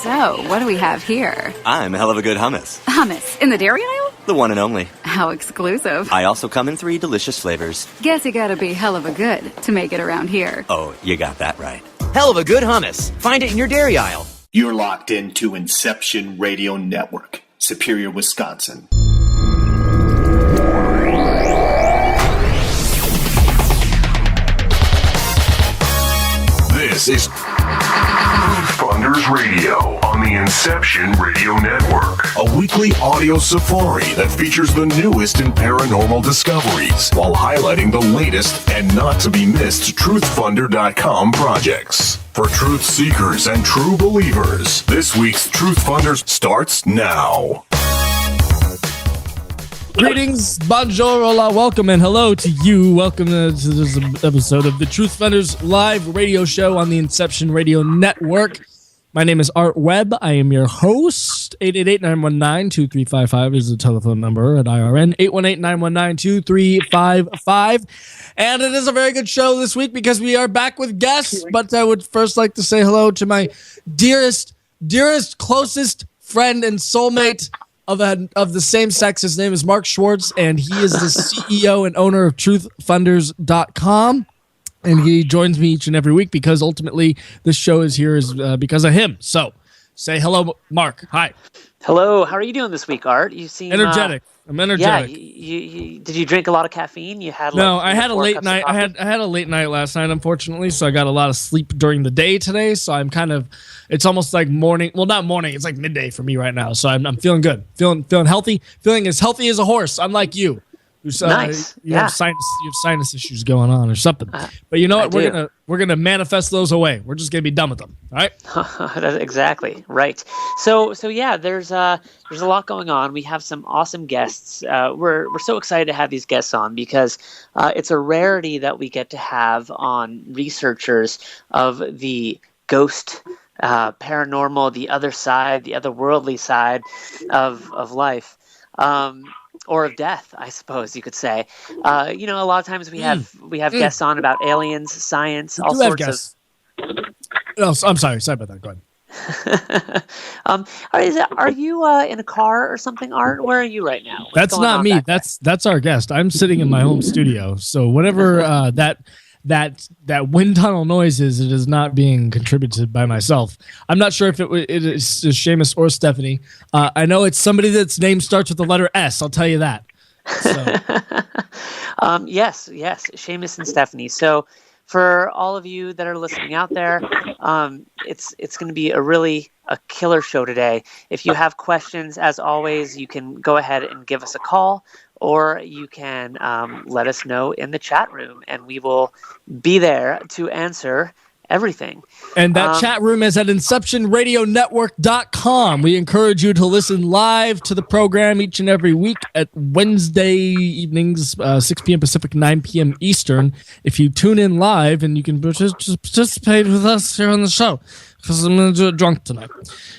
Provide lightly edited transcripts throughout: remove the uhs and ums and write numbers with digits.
So, what do we have here? I'm a hell of a good hummus. Hummus? In the dairy aisle? The one and only. How exclusive. I also come in 3 delicious flavors. Guess you gotta be hell of a good to make it around here. Oh, you got that right. Hell of a good hummus. Find it in your dairy aisle. You're locked into Inception Radio Network, Superior, Wisconsin. This is Funders Radio on the Inception Radio Network, a weekly audio safari that features the newest in paranormal discoveries while highlighting the latest and not to be missed truthfunder.com projects. For truth seekers and true believers, this week's Truth Funders starts now. Greetings, bonjour, hola, welcome, and hello to you. Welcome to this episode of the Truth Funders live radio show on the Inception Radio Network. My name is Art Webb. I am your host. 888-919-2355 is the telephone number at IRN. 818-919-2355. And it is a very good show this week because we are back with guests. But I would first like to say hello to my dearest, closest friend and soulmate of the same sex. His name is Mark Schwartz, and he is the CEO and owner of truthfunders.com. And he joins me each and every week because ultimately this show is here because of him. So say hello, Mark. Hi. Hello. How are you doing this week, Art? You seem energetic. I'm energetic. Yeah. Did you drink a lot of caffeine? You had I had a late night. I had a late night last night, unfortunately. So I got a lot of sleep during the day today. So I'm it's almost like morning. Well, not morning. It's like midday for me right now. So I'm feeling good, feeling healthy, feeling as healthy as a horse. Unlike you. Nice. You have sinus issues going on or something. But you know what? We're gonna manifest those away. We're just gonna be done with them. All right? Exactly. Right. So yeah, there's a lot going on. We have some awesome guests. We're so excited to have these guests on because it's a rarity that we get to have on researchers of the ghost, paranormal, the other side, the otherworldly side of life. Or of death, I suppose you could say. A lot of times we have guests on about aliens, science, all sorts of. Oh, I'm sorry about that. Go ahead. Are you in a car or something, Art? Where are you right now? That's not me. That's our guest. I'm sitting in my home studio. So whatever that wind tunnel noise is, it is not being contributed by myself. I'm not sure if it is Shamus or Stephanie. I know it's somebody that's name starts with the letter S. I'll tell you that. So. Yes, Shamus and Stephanie. So for all of you that are listening out there, it's going to be a killer show today. If you have questions, as always, you can go ahead and give us a call. Or you can let us know in the chat room, and we will be there to answer everything. And that chat room is at InceptionRadioNetwork.com. We encourage you to listen live to the program each and every week at Wednesday evenings, 6 p.m. Pacific, 9 p.m. Eastern. If you tune in live, and you can participate with us here on the show, because I'm going to do it drunk tonight.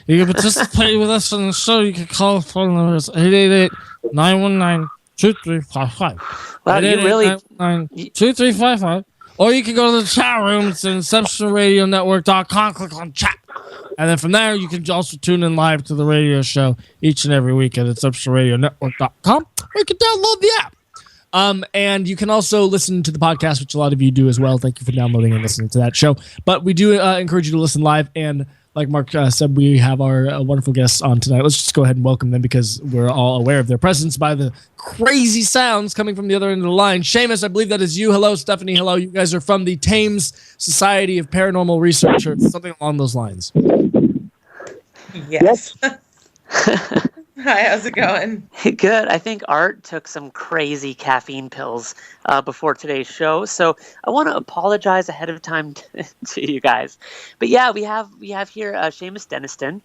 You can participate with us on the show. You can call phone numbers 888-919-2355. 2355. Or you can go to the chat room. It's at InceptionRadioNetwork.com. Click on chat. And then from there, you can also tune in live to the radio show each and every week at InceptionRadioNetwork.com. Or you can download the app. And you can also listen to the podcast, which a lot of you do as well. Thank you for downloading and listening to that show. But we do encourage you to listen live. And like Mark said, we have our wonderful guests on tonight. Let's just go ahead and welcome them because we're all aware of their presence by the crazy sounds coming from the other end of the line. Shamus, I believe that is you. Hello, Stephanie. Hello. You guys are from the Thames Society of Paranormal Research or something along those lines. Yes. Hi, how's it going? Good. I think Art took some crazy caffeine pills before today's show, so I want to apologize ahead of time to you guys. But yeah, we have here Shamus Denniston.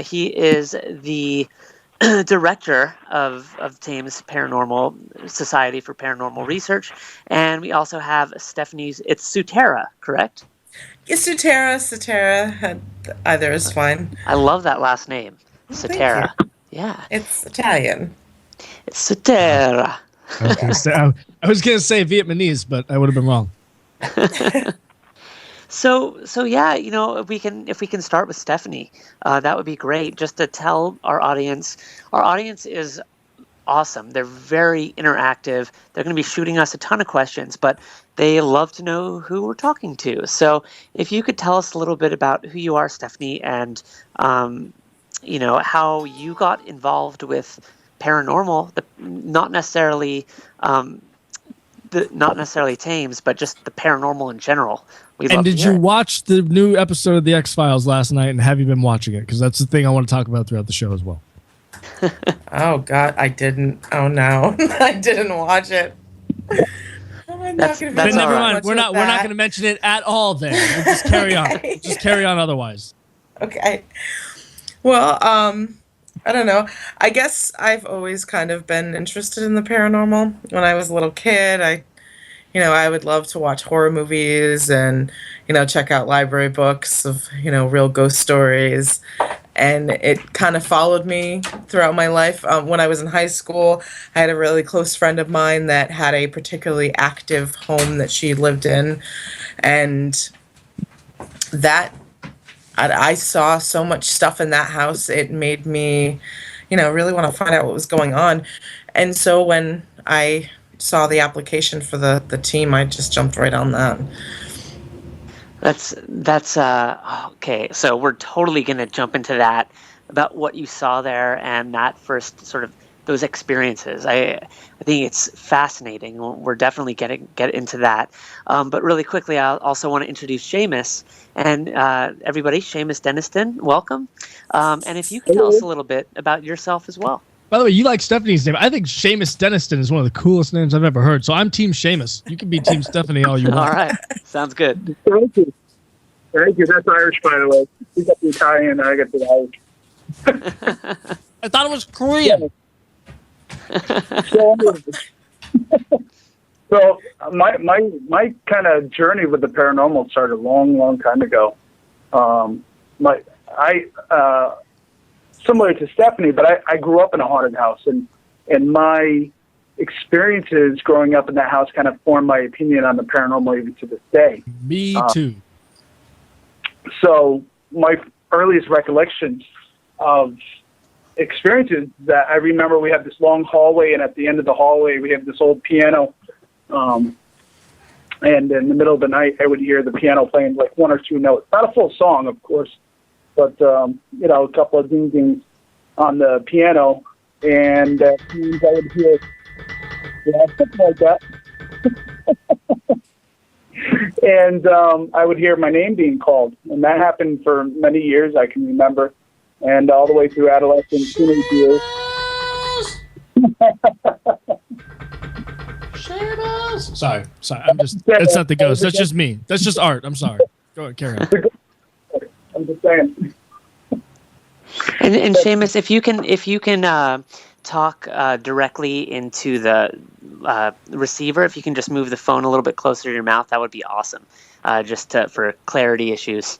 He is the director of Thames Paranormal Society for Paranormal Research, and we also have Stephanie's. It's Sutera, correct? Yes, Sutera. Either is fine. I love that last name, Sutera. Yeah. It's Italian. It's Sutera. I was going to say Vietnamese, but I would have been wrong. So yeah, if we can start with Stephanie, that would be great. Just to tell our audience is awesome. They're very interactive. They're going to be shooting us a ton of questions, but they love to know who we're talking to. So if you could tell us a little bit about who you are, Stephanie, and how you got involved with paranormal, not necessarily Thames, but just the paranormal in general. And did you watch the new episode of The X-Files last night, and have you been watching it? Because that's the thing I want to talk about throughout the show as well. Oh God, I didn't. Oh no, I didn't watch it. That's But never mind. We're not going to mention it at all. Then we'll just carry on. Okay. Just carry on. Otherwise. Okay. Well, I don't know. I guess I've always kind of been interested in the paranormal. When I was a little kid, I would love to watch horror movies and, check out library books of, real ghost stories. And it kind of followed me throughout my life. When I was in high school, I had a really close friend of mine that had a particularly active home that she lived in. And that I saw so much stuff in that house. It made me, really want to find out what was going on. And so when I saw the application for the team, I just jumped right on that. That's okay. So we're totally going to jump into that about what you saw there and that first sort of those experiences. I think it's fascinating. We're definitely get into that. But really quickly, I also want to introduce Shamus and everybody. Shamus Denniston, welcome. And if you could tell us a little bit about yourself as well. By the way, you like Stephanie's name. I think Shamus Denniston is one of the coolest names I've ever heard. So I'm Team Shamus. You can be Team Stephanie all you want. All right. Sounds good. Thank you. Thank you. That's Irish, by the way. You got the Italian, I got the Irish. I thought it was Korean. So my kind of journey with the paranormal started a long time ago. Similar to Stephanie, but I grew up in a haunted house, and my experiences growing up in that house kind of formed my opinion on the paranormal even to this day. Me too. So my earliest recollections of experiences that I remember, we had this long hallway, and at the end of the hallway we have this old piano. And in the middle of the night, I would hear the piano playing like one or two notes. Not a full song, of course, but a couple of ding-dings on the piano, and I would hear, something like that. And I would hear my name being called, and that happened for many years, I can remember, and all the way through adolescence, teenage years. Sorry. I'm just. That's not the ghost. That's just me. That's just art. I'm sorry. Go ahead, carry on. I'm just saying. And Shamus, if you can talk directly into the receiver, if you can just move the phone a little bit closer to your mouth, that would be awesome. For clarity issues.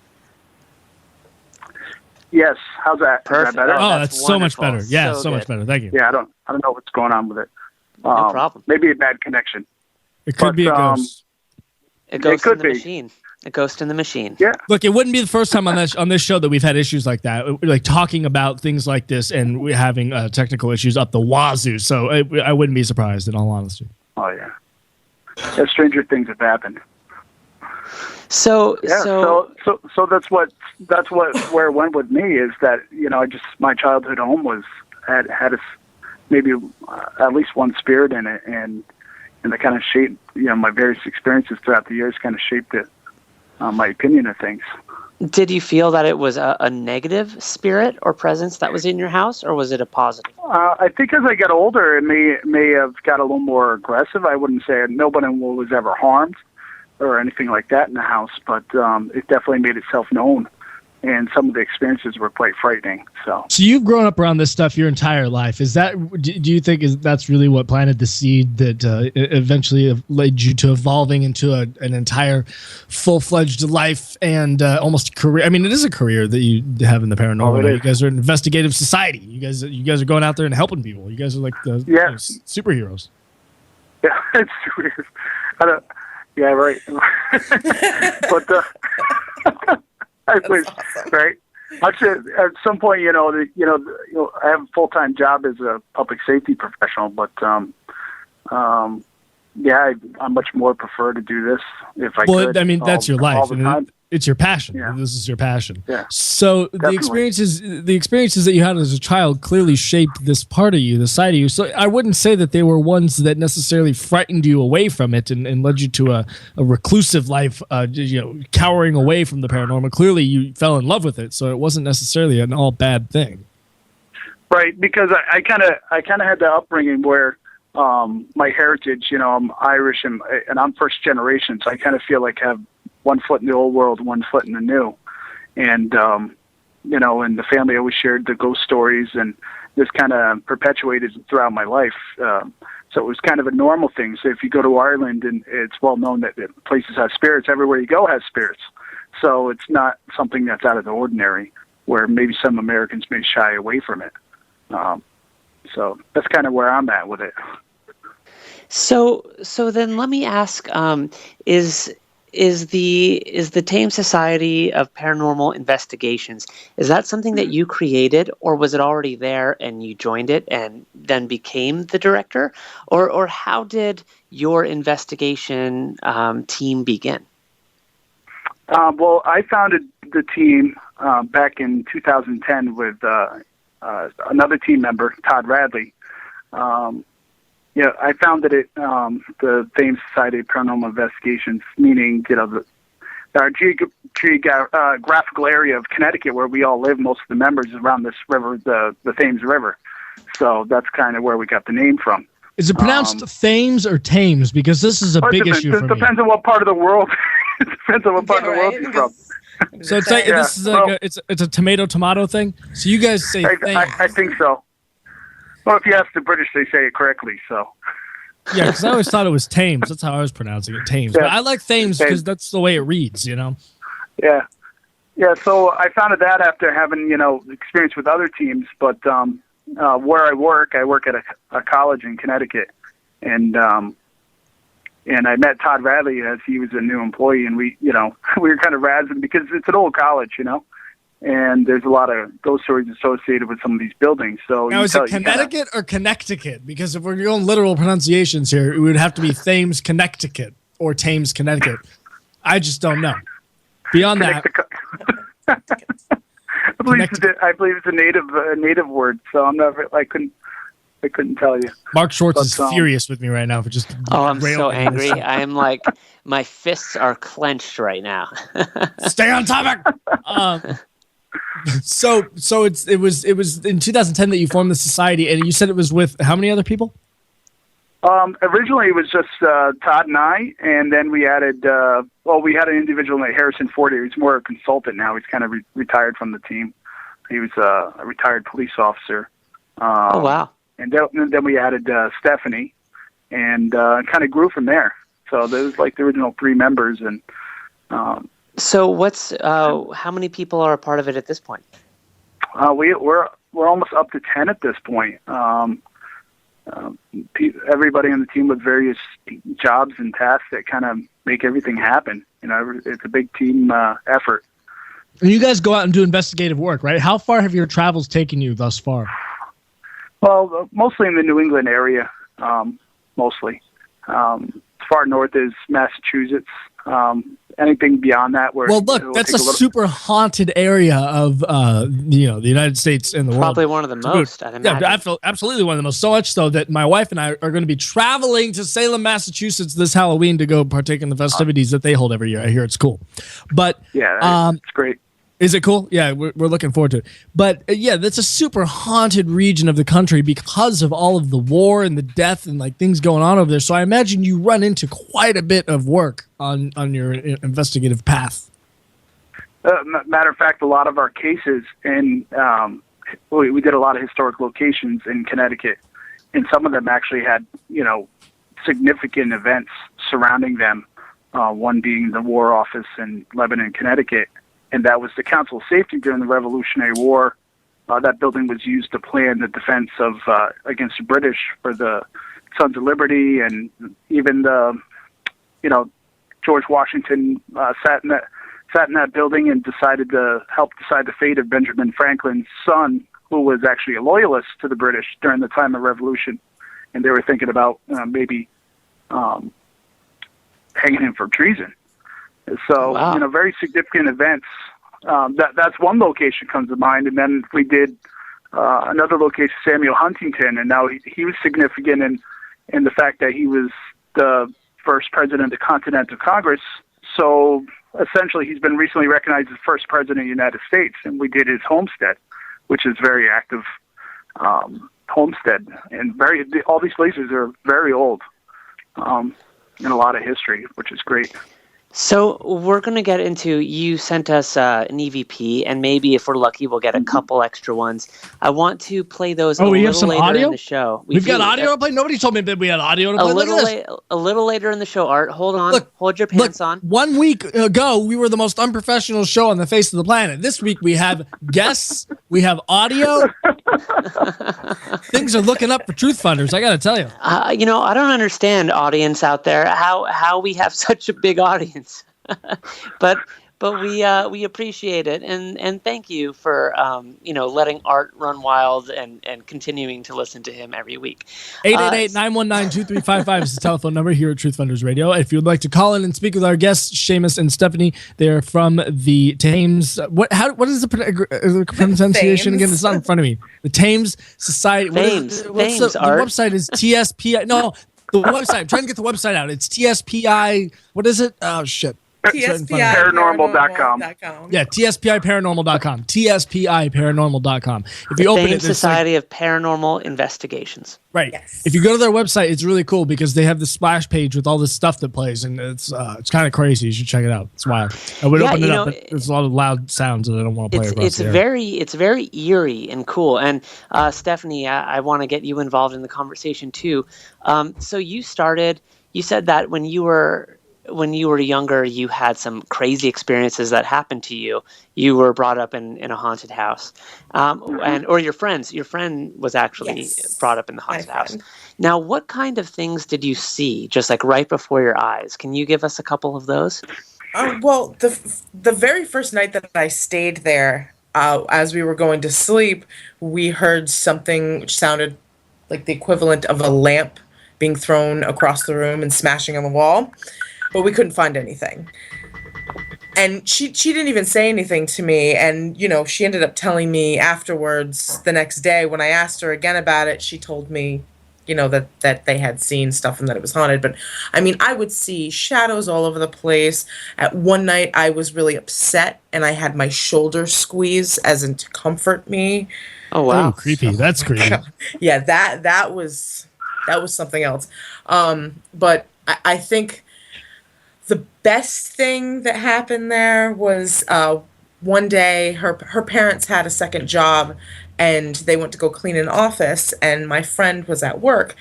Yes. How's that? Perfect. Is that better? Oh, that's so much better. Yeah, so much good. better. Thank you. Yeah, I don't know what's going on with it. No problem. Maybe a bad connection. It could be a ghost. A ghost could in the be. machine. A ghost in the machine. Yeah. Look, it wouldn't be the first time on this show that we've had issues like that, like talking about things like this, and we're having technical issues up the wazoo. So I wouldn't be surprised, in all honesty. Oh yeah. Yeah, stranger things have happened. So that's where it went with me, is that my childhood home had maybe at least one spirit in it, and that kind of shaped my various experiences throughout the years, kind of shaped it, my opinion of things. Did you feel that it was a negative spirit or presence that was in your house, or was it a positive? I think as I got older, it may have got a little more aggressive. I wouldn't say nobody was ever harmed or anything like that in the house, but it definitely made itself known, and some of the experiences were quite frightening. So you've grown up around this stuff your entire life. Is that? Do you think that's really what planted the seed that eventually led you to evolving into an entire full-fledged life and almost career? I mean, it is a career that you have in the paranormal. You guys are an investigative society. You guys are going out there and helping people. You guys are like the superheroes. Yeah, it's weird. Yeah, right. But I was awesome. right. Actually, at some point, I have a full-time job as a public safety professional, but yeah, I much more prefer to do this if I could. I mean, that's your life. all the time. It's your passion. Yeah. This is your passion. Yeah. So Definitely. the experiences that you had as a child clearly shaped this part of you, the side of you. So I wouldn't say that they were ones that necessarily frightened you away from it and led you to a reclusive life, cowering away from the paranormal. Clearly, you fell in love with it, so it wasn't necessarily an all bad thing. Right, because I kind of had the upbringing where my heritage, I'm Irish and I'm first generation, so I kind of feel like I have one foot in the old world, one foot in the new. And, and the family always shared the ghost stories, and this kind of perpetuated throughout my life. So it was kind of a normal thing. So if you go to Ireland, and it's well known that places have spirits, everywhere you go has spirits. So it's not something that's out of the ordinary, where maybe some Americans may shy away from it. So that's kind of where I'm at with it. So then let me ask, is the Thames Society of Paranormal Investigations, is that something that you created, or was it already there and you joined it and then became the director? Or how did your investigation team begin? Well, I founded the team back in 2010 with another team member, Todd Radley. I founded it, the Thames Society of Paranormal Investigations, meaning, our geographical area of Connecticut where we all live, most of the members is around this river, the Thames River. So that's kind of where we got the name from. Is it pronounced Thames or Thames? Because this is a big issue for me. It depends on what part of the world. It depends on what part of the world you're from. So it's like this is like it's a tomato thing. So you guys say Thames. I think so. Well, if you ask the British, they say it correctly. So. Yeah, because I always thought it was Thames. That's how I was pronouncing it, Thames. Yeah. But I like Thames because that's the way it reads, Yeah. Yeah, so I founded that after having, experience with other teams. But where I work at a college in Connecticut. And I met Todd Radley as he was a new employee. And we were kind of razzing because it's an old college, and there's a lot of ghost stories associated with some of these buildings. So now, is it Connecticut or Connecticut? Because if we're going literal pronunciations here, it would have to be Thames, Connecticut, or Thames, Connecticut. I just don't know. Beyond that, I believe it's a native word. So I couldn't tell you. Mark Schwartz is furious with me right now for just. Oh, I'm so angry. I am like, my fists are clenched right now. Stay on topic. So it was in 2010 that you formed the society, and you said it was with how many other people? Originally it was just Todd and I, and then we added. We had an individual named Harrison Ford. He's more a consultant now. He's kind of retired from the team. He was a retired police officer. Oh wow! And then we added Stephanie, and kind of grew from there. So there was like the original 3 members, and. So what's how many people are a part of it at this point? We're almost up to 10 at this point. Everybody on the team with various jobs and tasks that kind of make everything happen. It's a big team effort. And you guys go out and do investigative work, right? How far have your travels taken you thus far? Well, mostly in the New England area. Mostly. As far north as Massachusetts. Anything beyond that? Well, look, that's a super haunted area of the United States and the world. Probably one of the most. I'd imagine. Yeah, absolutely one of the most. So much so that my wife and I are going to be traveling to Salem, Massachusetts this Halloween to go partake in the festivities that they hold every year. I hear it's cool, but yeah, it's great. Is it cool? Yeah, we're looking forward to it. But yeah, that's a super haunted region of the country because of all of the war and the death and like things going on over there. So I imagine you run into quite a bit of work on your investigative path. Matter of fact, a lot of our cases, and we did a lot of historic locations in Connecticut, and some of them actually had significant events surrounding them. One being the War Office in Lebanon, Connecticut. And that was the Council of Safety during the Revolutionary War. That building was used to plan the defense of against the British for the Sons of Liberty, and even the George Washington sat in that building and decided to help decide the fate of Benjamin Franklin's son, who was actually a loyalist to the British during the time of Revolution, and they were thinking about maybe hanging him for treason. So, Wow. Very significant events. That's one location comes to mind, and then we did another location, Samuel Huntington, and now he was significant in the fact that he was the first president of the Continental Congress. So essentially, he's been recently recognized as the first president of the United States, and we did his homestead, which is very active homestead, and all these places are very old, and a lot of history, which is great. So we're going to get into, you sent us an EVP, and maybe if we're lucky, we'll get a couple extra ones. I want to play those a we have little some later audio? in the show. We've got audio to play? Nobody told me that we had audio to play. Look at this. A little later in the show, Art. Hold on. Hold your pants on. 1 week ago, we were the most unprofessional show on the face of the planet. This week, we have guests. We have audio. Things are looking up for Truth Funders, I got to tell you. I don't understand, audience out there, how we have such a big audience. but we appreciate it, and thank you for letting Art run wild and continuing to listen to him every week. 888-919-2355 is the telephone number here at Truth Funders Radio. If you'd like to call in and speak with our guests, Shamus and Stephanie, they're from the Thames. What is the pronunciation again? It's not in front of me. The Thames Society. Thames. The Art. website is TSPI. No, the website. I'm trying to get the website out. It's TSPI. What is it? Oh shit. TSPI Paranormal.com. Yeah, TSPIParanormal.com. TSPIParanormal.com. If you open Thames it, Society of Paranormal Investigations. Right. Yes. If you go to their website, it's really cool because they have the splash page with all this stuff that plays, and it's kind of crazy. You should check it out. It's wild. I would open it up, but there's a lot of loud sounds that I don't want to play across the air. It's very eerie and cool. And Stephanie, I want to get you involved in the conversation too. So you said that when you were younger, you had some crazy experiences that happened to you. You were brought up in a haunted house, or your friend was actually brought up in the haunted house. Now, what kind of things did you see, just like right before your eyes? Can you give us a couple of those? Well, the very first night that I stayed there, as we were going to sleep, we heard something which sounded like the equivalent of a lamp being thrown across the room and smashing on the wall. But we couldn't find anything. And she didn't even say anything to me. And, she ended up telling me afterwards the next day when I asked her again about it, she told me, that they had seen stuff and that it was haunted. But, I would see shadows all over the place. At one night, I was really upset and I had my shoulder squeeze as in to comfort me. Oh, wow. Oh, creepy. That's creepy. Yeah, that was something else. But I think the best thing that happened there was one day her parents had a second job and they went to go clean an office and my friend was at work.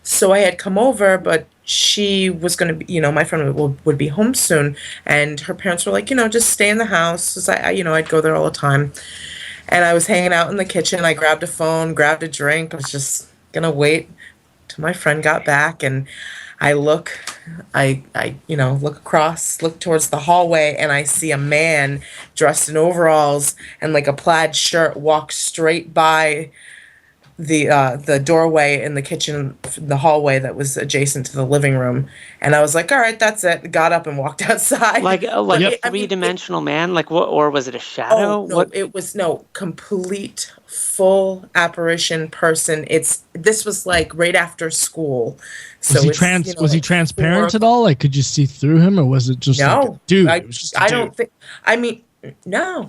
So I had come over, but she was going to be, my friend would be home soon. And her parents were like, just stay in the house. 'Cause I'd go there all the time. And I was hanging out in the kitchen. I grabbed a phone, grabbed a drink. I was just going to wait till my friend got back. And I look across, look towards the hallway, and I see a man dressed in overalls and like a plaid shirt walk straight by the doorway in the kitchen, the hallway that was adjacent to the living room. And I was like, all right, that's it. Got up and walked outside. Like a three-dimensional man? Like what? Or was it a shadow? Oh, no, it was complete full apparition person. This was like right after school. So was he transparent at all? Like, could you see through him, or was it just no? Dude, I, it was just a I dude. don't think. No,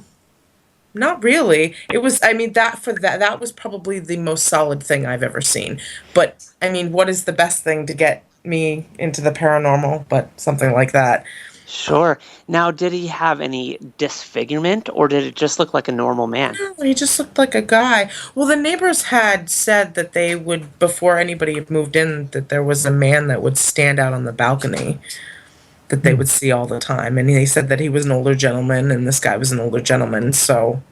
not really. It was. That was probably the most solid thing I've ever seen. But what is the best thing to get me into the paranormal? But something like that. Sure. Now, did he have any disfigurement, or did it just look like a normal man? No, he just looked like a guy. Well, the neighbors had said that they would, before anybody had moved in, that there was a man that would stand out on the balcony that they would see all the time. And they said that he was an older gentleman, and this guy was an older gentleman, so...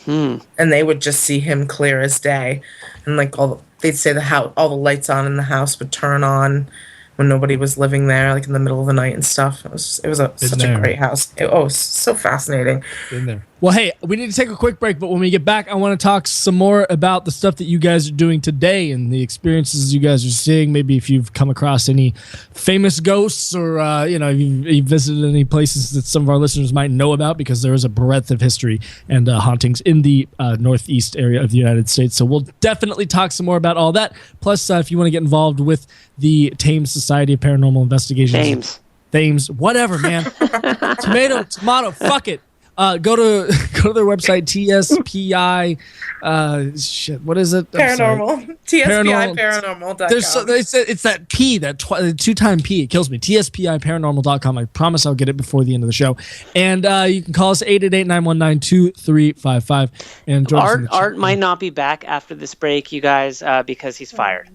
And they would just see him clear as day. And, they'd say all the lights on in the house would turn on when nobody was living there, like in the middle of the night and stuff. It was such a great house. So fascinating. In there. Well, hey, we need to take a quick break, but when we get back, I want to talk some more about the stuff that you guys are doing today and the experiences you guys are seeing. Maybe if you've come across any famous ghosts or, you've visited any places that some of our listeners might know about, because there is a breadth of history and hauntings in the northeast area of the United States. So we'll definitely talk some more about all that. Plus, if you want to get involved with the Thames Society of Paranormal Investigations. Thames, whatever, man. Tomato, fuck it. Go to their website, TSPI. What is it? Paranormal. TSPI Paranormal.com. They said it's that P, that two-time P. It kills me. TSPI Paranormal.com. I promise I'll get it before the end of the show. And you can call us 888-919-2355. And Art might not be back after this break, you guys, because he's fired.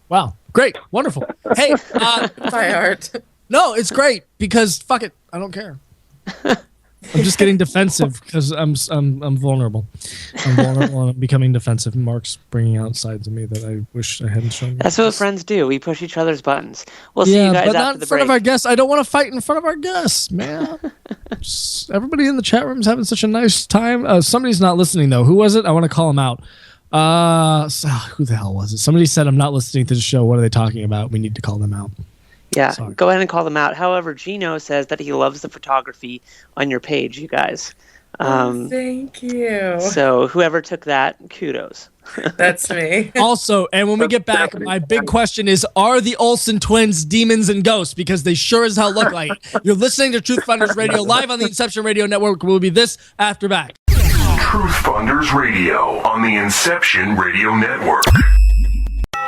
Wow. Great. Wonderful. Hey. Bye, Art. No, it's great because fuck it. I don't care. I'm just getting defensive because I'm vulnerable. I'm vulnerable and I'm becoming defensive. Mark's bringing out sides of me that I wish I hadn't shown. That's what friends do. We push each other's buttons. We'll see you guys after the break. But not in front of our guests. I don't want to fight in front of our guests, man. Everybody in the chat room is having such a nice time. Somebody's not listening though. Who was it? I want to call him out. Who the hell was it? Somebody said I'm not listening to the show. What are they talking about? We need to call them out. Yeah, go ahead and call them out. However, Gino says that he loves the photography on your page, you guys. Thank you. So whoever took that, kudos. That's me. Also, and when we get back, my big question is, are the Olsen twins demons and ghosts? Because they sure as hell look like it. You're listening to Truth Finders Radio live on the Inception Radio Network. We'll be this after back. Truth Finders Radio on the Inception Radio Network.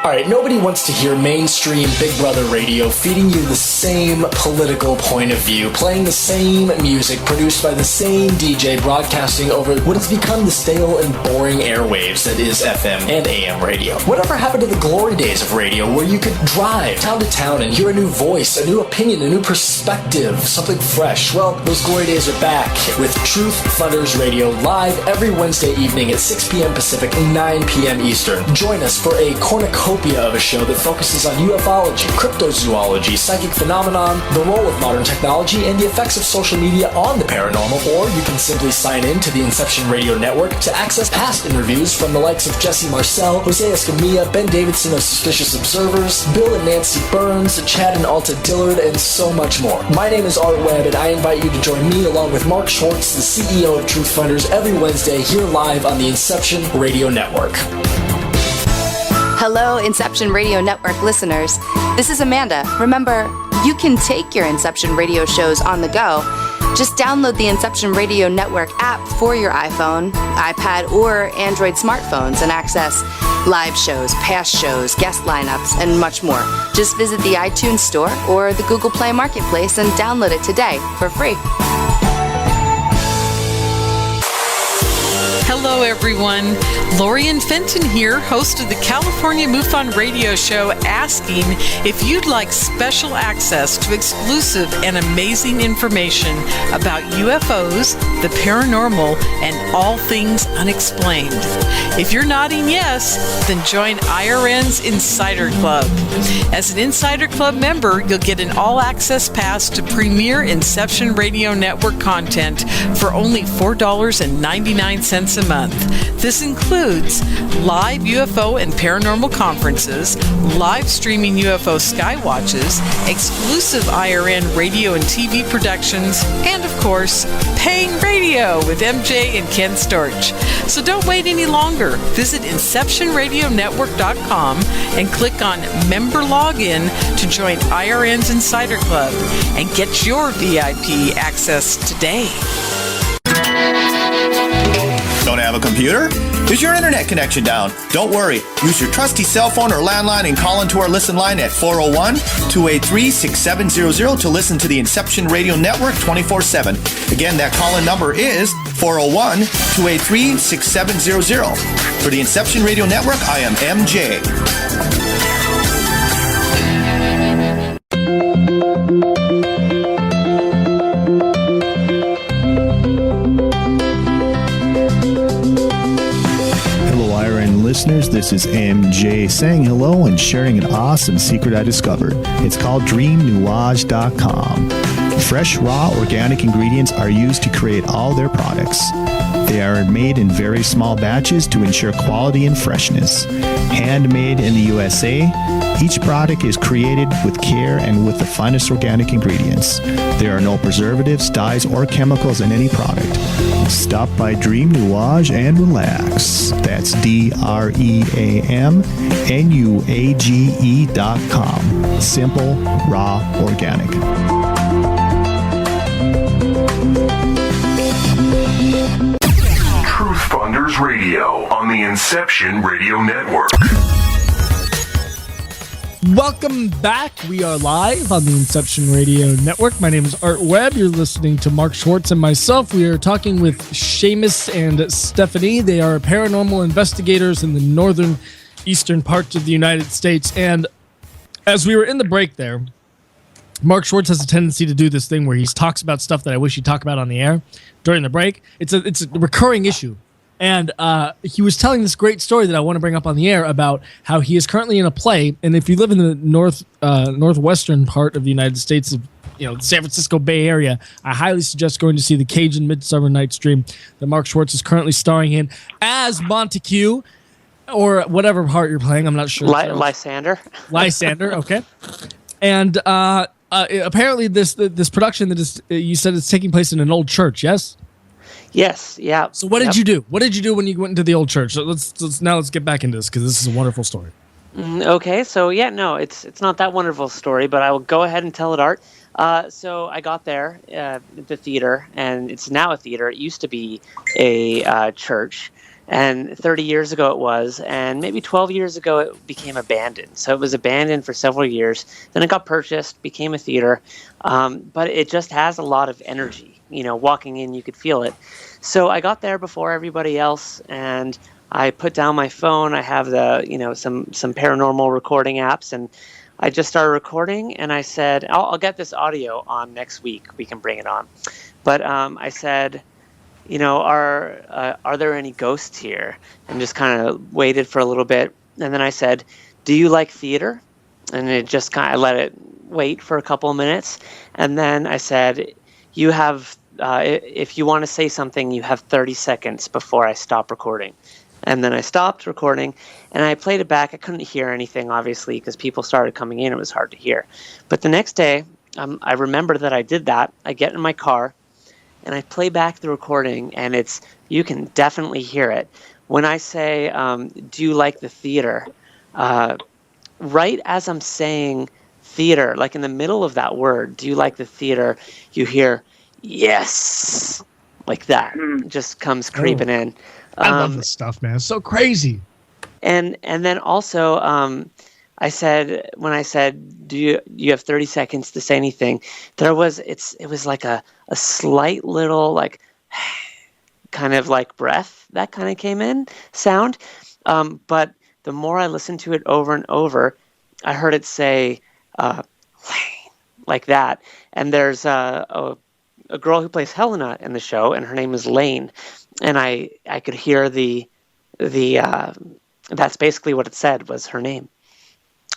Alright, nobody wants to hear mainstream Big Brother radio feeding you the same political point of view, playing the same music, produced by the same DJ, broadcasting over what has become the stale and boring airwaves that is FM and AM radio. Whatever happened to the glory days of radio where you could drive town to town and hear a new voice, a new opinion, a new perspective, something fresh? Well, those glory days are back with Truth Finders Radio live every Wednesday evening at 6 p.m. Pacific, 9 p.m. Eastern. Join us for a cornucopia of a show that focuses on ufology, cryptozoology, psychic phenomenon, the role of modern technology, and the effects of social media on the paranormal. Or you can simply sign in to the Inception Radio Network to access past interviews from the likes of Jesse Marcel, Jose Escamilla, Ben Davidson of Suspicious Observers, Bill and Nancy Burns, Chad and Alta Dillard, and so much more. My name is Art Webb, and I invite you to join me along with Mark Schwartz, the CEO of Truth Finders, every Wednesday here live on the Inception Radio Network. Hello, Inception Radio Network listeners. This is Amanda. Remember, you can take your Inception Radio shows on the go. Just download the Inception Radio Network app for your iPhone, iPad, or Android smartphones and access live shows, past shows, guest lineups, and much more. Just visit the iTunes Store or the Google Play Marketplace and download it today for free. Hello, everyone. Lorian Fenton here, host of the California MUFON radio show, asking if you'd like special access to exclusive and amazing information about UFOs, the paranormal, and all things unexplained. If you're nodding yes, then join IRN's Insider Club. As an Insider Club member, you'll get an all-access pass to premier Inception Radio Network content for only $4.99 a month. This includes live UFO and paranormal conferences, live streaming UFO skywatches, exclusive IRN radio and TV productions, and of course, paying radio with MJ and Ken Storch. So don't wait any longer. Visit InceptionRadioNetwork.com and click on Member Login to join IRN's Insider Club and get your VIP access today. Don't have a computer? Is your internet connection down? Don't worry. Use your trusty cell phone or landline and call into our listen line at 401-283-6700 to listen to the Inception Radio Network 24/7. Again, that call-in number is 401-283-6700. For the Inception Radio Network, I am MJ. listeners. This is MJ saying hello and sharing an awesome secret I discovered. It's called DreamNuage.com. Fresh, raw, organic ingredients are used to create all their products. They are made in very small batches to ensure quality and freshness. Handmade in the USA, each product is created with care and with the finest organic ingredients. There are no preservatives, dyes, or chemicals in any product. Stop by Dream Nuage and relax. That's DreamNuage.com. Simple, raw, organic. Truth Funders Radio on the Inception Radio Network. Welcome back. We are live on the Inception Radio Network. My name is Art Webb. You're listening to Mark Schwartz and myself. We are talking with Shamus and Stephanie. They are paranormal investigators in the northern eastern parts of the United States. And as we were in the break there, Mark Schwartz has a tendency to do this thing where he talks about stuff that I wish he'd talk about on the air during the break. It's a recurring issue. And he was telling this great story that I want to bring up on the air about how he is currently in a play. And if you live in the northwestern part of the United States, the San Francisco Bay Area, I highly suggest going to see the Cajun Midsummer Night's Dream that Mark Schwartz is currently starring in as Montague, or whatever part you're playing. I'm not sure. Lysander. Lysander, okay. And apparently this production that is, you said it's taking place in an old church, yes? Yes, yeah. So what did you do? What did you do when you went into the old church? So let's get back into this, because this is a wonderful story. Okay, so it's not that wonderful story, but I will go ahead and tell it, Art. So I got there at the theater, and it's now a theater. It used to be a church, and 30 years ago it was, and maybe 12 years ago it became abandoned. So it was abandoned for several years. Then it got purchased, became a theater, but it just has a lot of energy. Walking in, you could feel it. So I got there before everybody else, and I put down my phone. I have the, some paranormal recording apps, and I just started recording, and I said, I'll get this audio on next week. We can bring it on. But I said, are there any ghosts here? And just kind of waited for a little bit. And then I said, do you like theater? And it just kind of let it wait for a couple of minutes. And then I said, you have, if you want to say something, you have 30 seconds before I stop recording. And then I stopped recording, and I played it back. I couldn't hear anything, obviously, because people started coming in. It was hard to hear. But the next day, I remember that I did that. I get in my car, and I play back the recording, and you can definitely hear it. When I say, do you like the theater? Right as I'm saying theater, like in the middle of that word, do you like the theater? You hear, yes, like that. Just comes creeping in. I love this stuff, man. It's so crazy. And then also, I said, when I said, do you have 30 seconds to say anything? It was like a slight little, like, kind of like breath that kind of came in, sound. But the more I listened to it over and over, I heard it say, like that. And there's a girl who plays Helena in the show, and her name is Lane. And I could hear that's basically what it said was her name,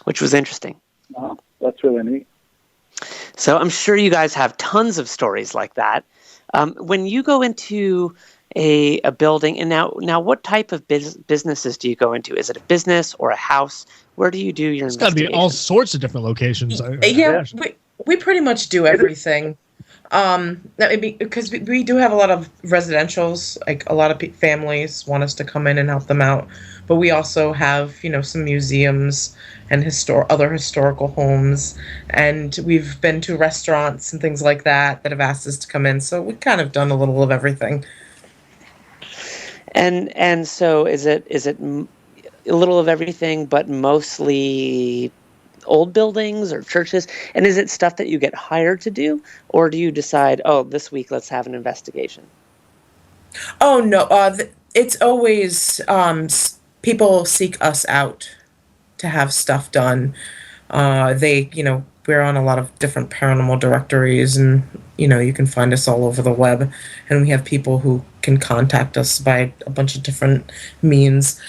which was interesting. Wow, that's really neat. So I'm sure you guys have tons of stories like that. When you go into a building, and now what type of businesses do you go into? Is it a business or a house? Where do you do your It's got to be all sorts of different locations. We pretty much do everything. Because we do have a lot of residentials, like a lot of families want us to come in and help them out, but we also have some museums and other historical homes, and we've been to restaurants and things like that have asked us to come in, so we've kind of done a little of everything. And so is it a little of everything, but mostly old buildings or churches? And is it stuff that you get hired to do, or do you decide, this week let's have an investigation? Oh no, it's always people seek us out to have stuff done. We're on a lot of different paranormal directories, and you can find us all over the web, and we have people who can contact us by a bunch of different means.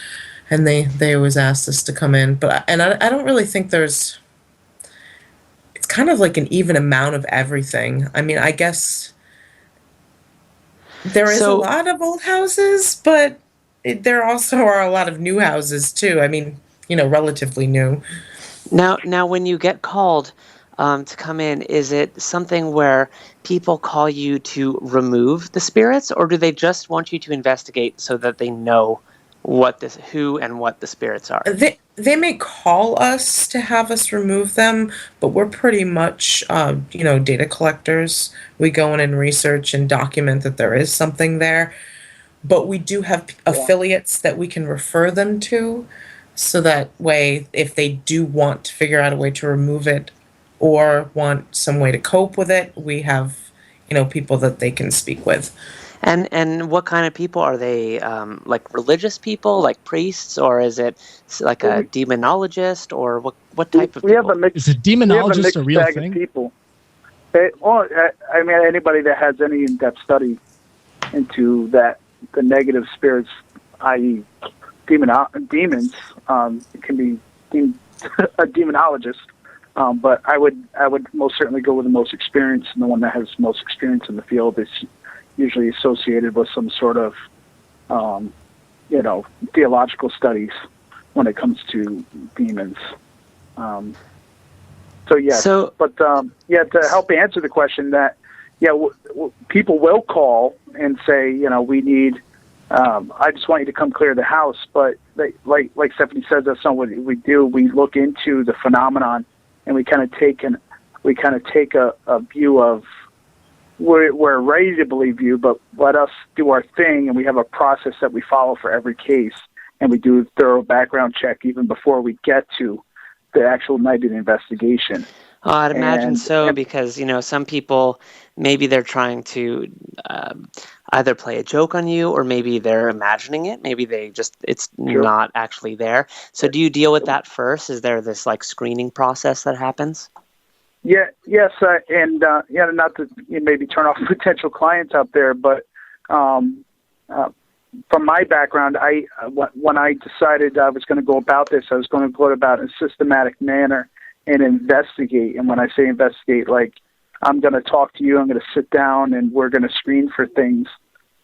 and they always asked us to come in. But I don't really think there's. It's kind of like an even amount of everything. I mean, I guess there is a lot of old houses, but there also are a lot of new houses too. I mean, relatively new. Now, when you get called to come in, is it something where people call you to remove the spirits, or do they just want you to investigate so that they know who and what the spirits are? They may call us to have us remove them, but we're pretty much, data collectors. We go in and research and document that there is something there. But we do have affiliates that we can refer them to, so that way, if they do want to figure out a way to remove it or want some way to cope with it, we have, people that they can speak with. And what kind of people are they? Like religious people, like priests, or is it like a demonologist, or what type of people? We have a mix. Is a demonologist a real bag thing? Of people. I mean, anybody that has any in-depth study into that, the negative spirits, i.e., demons, can be deemed a demonologist. But I would most certainly go with the most experienced, and the one that has most experience in the field is usually associated with some sort of, theological studies when it comes to demons. To help answer the question, that people will call and say, we need. I just want you to come clear the house, but like Stephanie says, that's not what we do. We look into the phenomenon, and we kind of take a view of. We're ready to believe you, but let us do our thing, and we have a process that we follow for every case, and we do a thorough background check even before we get to the actual night of the investigation. I'd imagine so, because some people, maybe they're trying to either play a joke on you, or maybe they're imagining it. Maybe it's not actually there. So do you deal with that first? Is there this screening process that happens? Yeah, yes, and not to maybe turn off potential clients out there, but from my background, when I decided I was going to go about this, I was going to go about it in a systematic manner and investigate. And when I say investigate, I'm going to talk to you, I'm going to sit down, and we're going to screen for things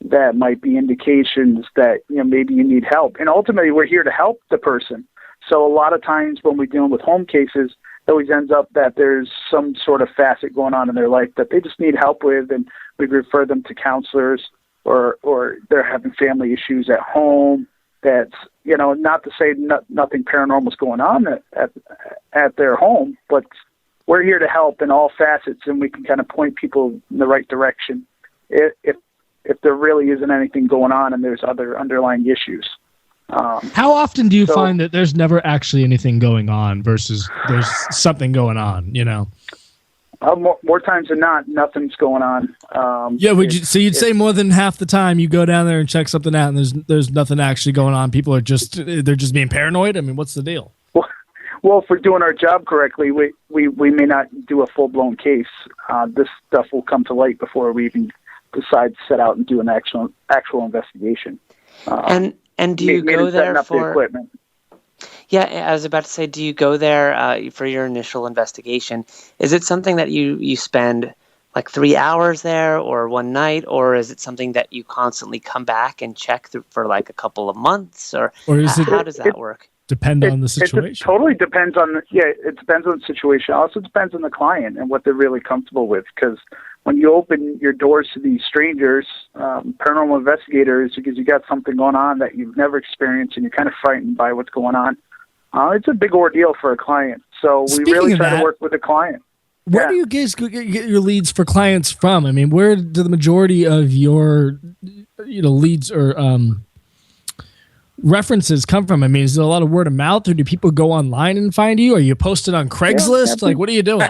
that might be indications that maybe you need help. And ultimately, we're here to help the person. So a lot of times when we're dealing with home cases, it always ends up that there's some sort of facet going on in their life that they just need help with, and we refer them to counselors, or they're having family issues at home. That's not to say nothing paranormal is going on at their home, but we're here to help in all facets, and we can kind of point people in the right direction if there really isn't anything going on and there's other underlying issues. How often do you find that there's never actually anything going on versus there's something going on, More times than not, nothing's going on. You'd say more than half the time you go down there and check something out and there's nothing actually going on. People are just being paranoid. I mean, what's the deal? Well, if we're doing our job correctly, we may not do a full-blown case. This stuff will come to light before we even decide to set out and do an actual investigation. And do you go there for the equipment? Yeah, I was about to say, do you go there for your initial investigation? Is it something that you spend 3 hours there, or one night, or is it something that you constantly come back and check through for a couple of months, or how does that work? Depend on the situation. It totally depends on it depends on the situation. It also depends on the client and what they're really comfortable with, because when you open your doors to these strangers, paranormal investigators, because you got something going on that you've never experienced and you're kind of frightened by what's going on, it's a big ordeal for a client. So we really try to work with the client. Where do you guys get your leads for clients from? I mean, where do the majority of your leads or references come from? I mean, is there a lot of word of mouth, or do people go online and find you? Are you posted on Craigslist? What are you doing?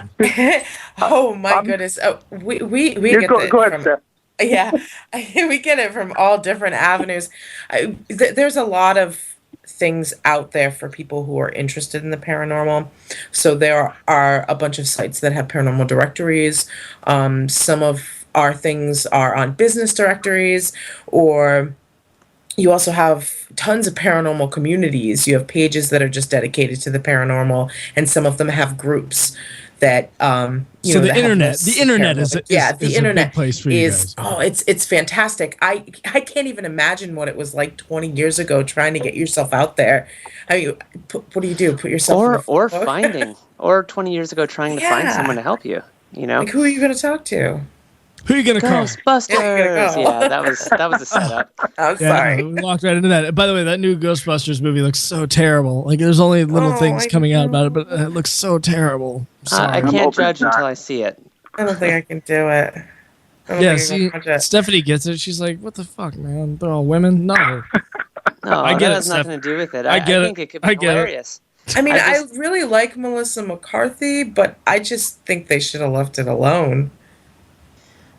Oh my goodness! We get go ahead, Steph. Yeah, we get it from all different avenues. There's a lot of things out there for people who are interested in the paranormal. So there are a bunch of sites that have paranormal directories. Some of our things are on business directories, or you also have tons of paranormal communities. You have pages that are just dedicated to the paranormal, and some of them have groups that you So know, the that have internet, lists the of internet paranormal. is Yeah, the is a internet big place for you is guys. it's fantastic. I can't even imagine what it was like 20 years ago trying to get yourself out there. I mean, what do you do? Put yourself in the Or book? finding, or 20 years ago trying to find someone Yeah. to help you, you know? Like, who are you going to talk to? Who are you gonna call? Ghostbusters. go. Yeah, that was a setup. I'm Yeah, sorry. we walked right into that. By the way, that new Ghostbusters movie looks so terrible. Like, there's only little things I coming out about it, but it looks so terrible. I Sorry. can't judge until I see it. I don't think I can do it. I don't Yeah, think I see, can watch it. Stephanie gets it. She's like, "What the fuck, man? They're all women." No, No, I get that it, has Steph. nothing to do with it. I I get it. think it could be I get it. hilarious. I mean, I just- really like Melissa McCarthy, but I just think they should have left it alone.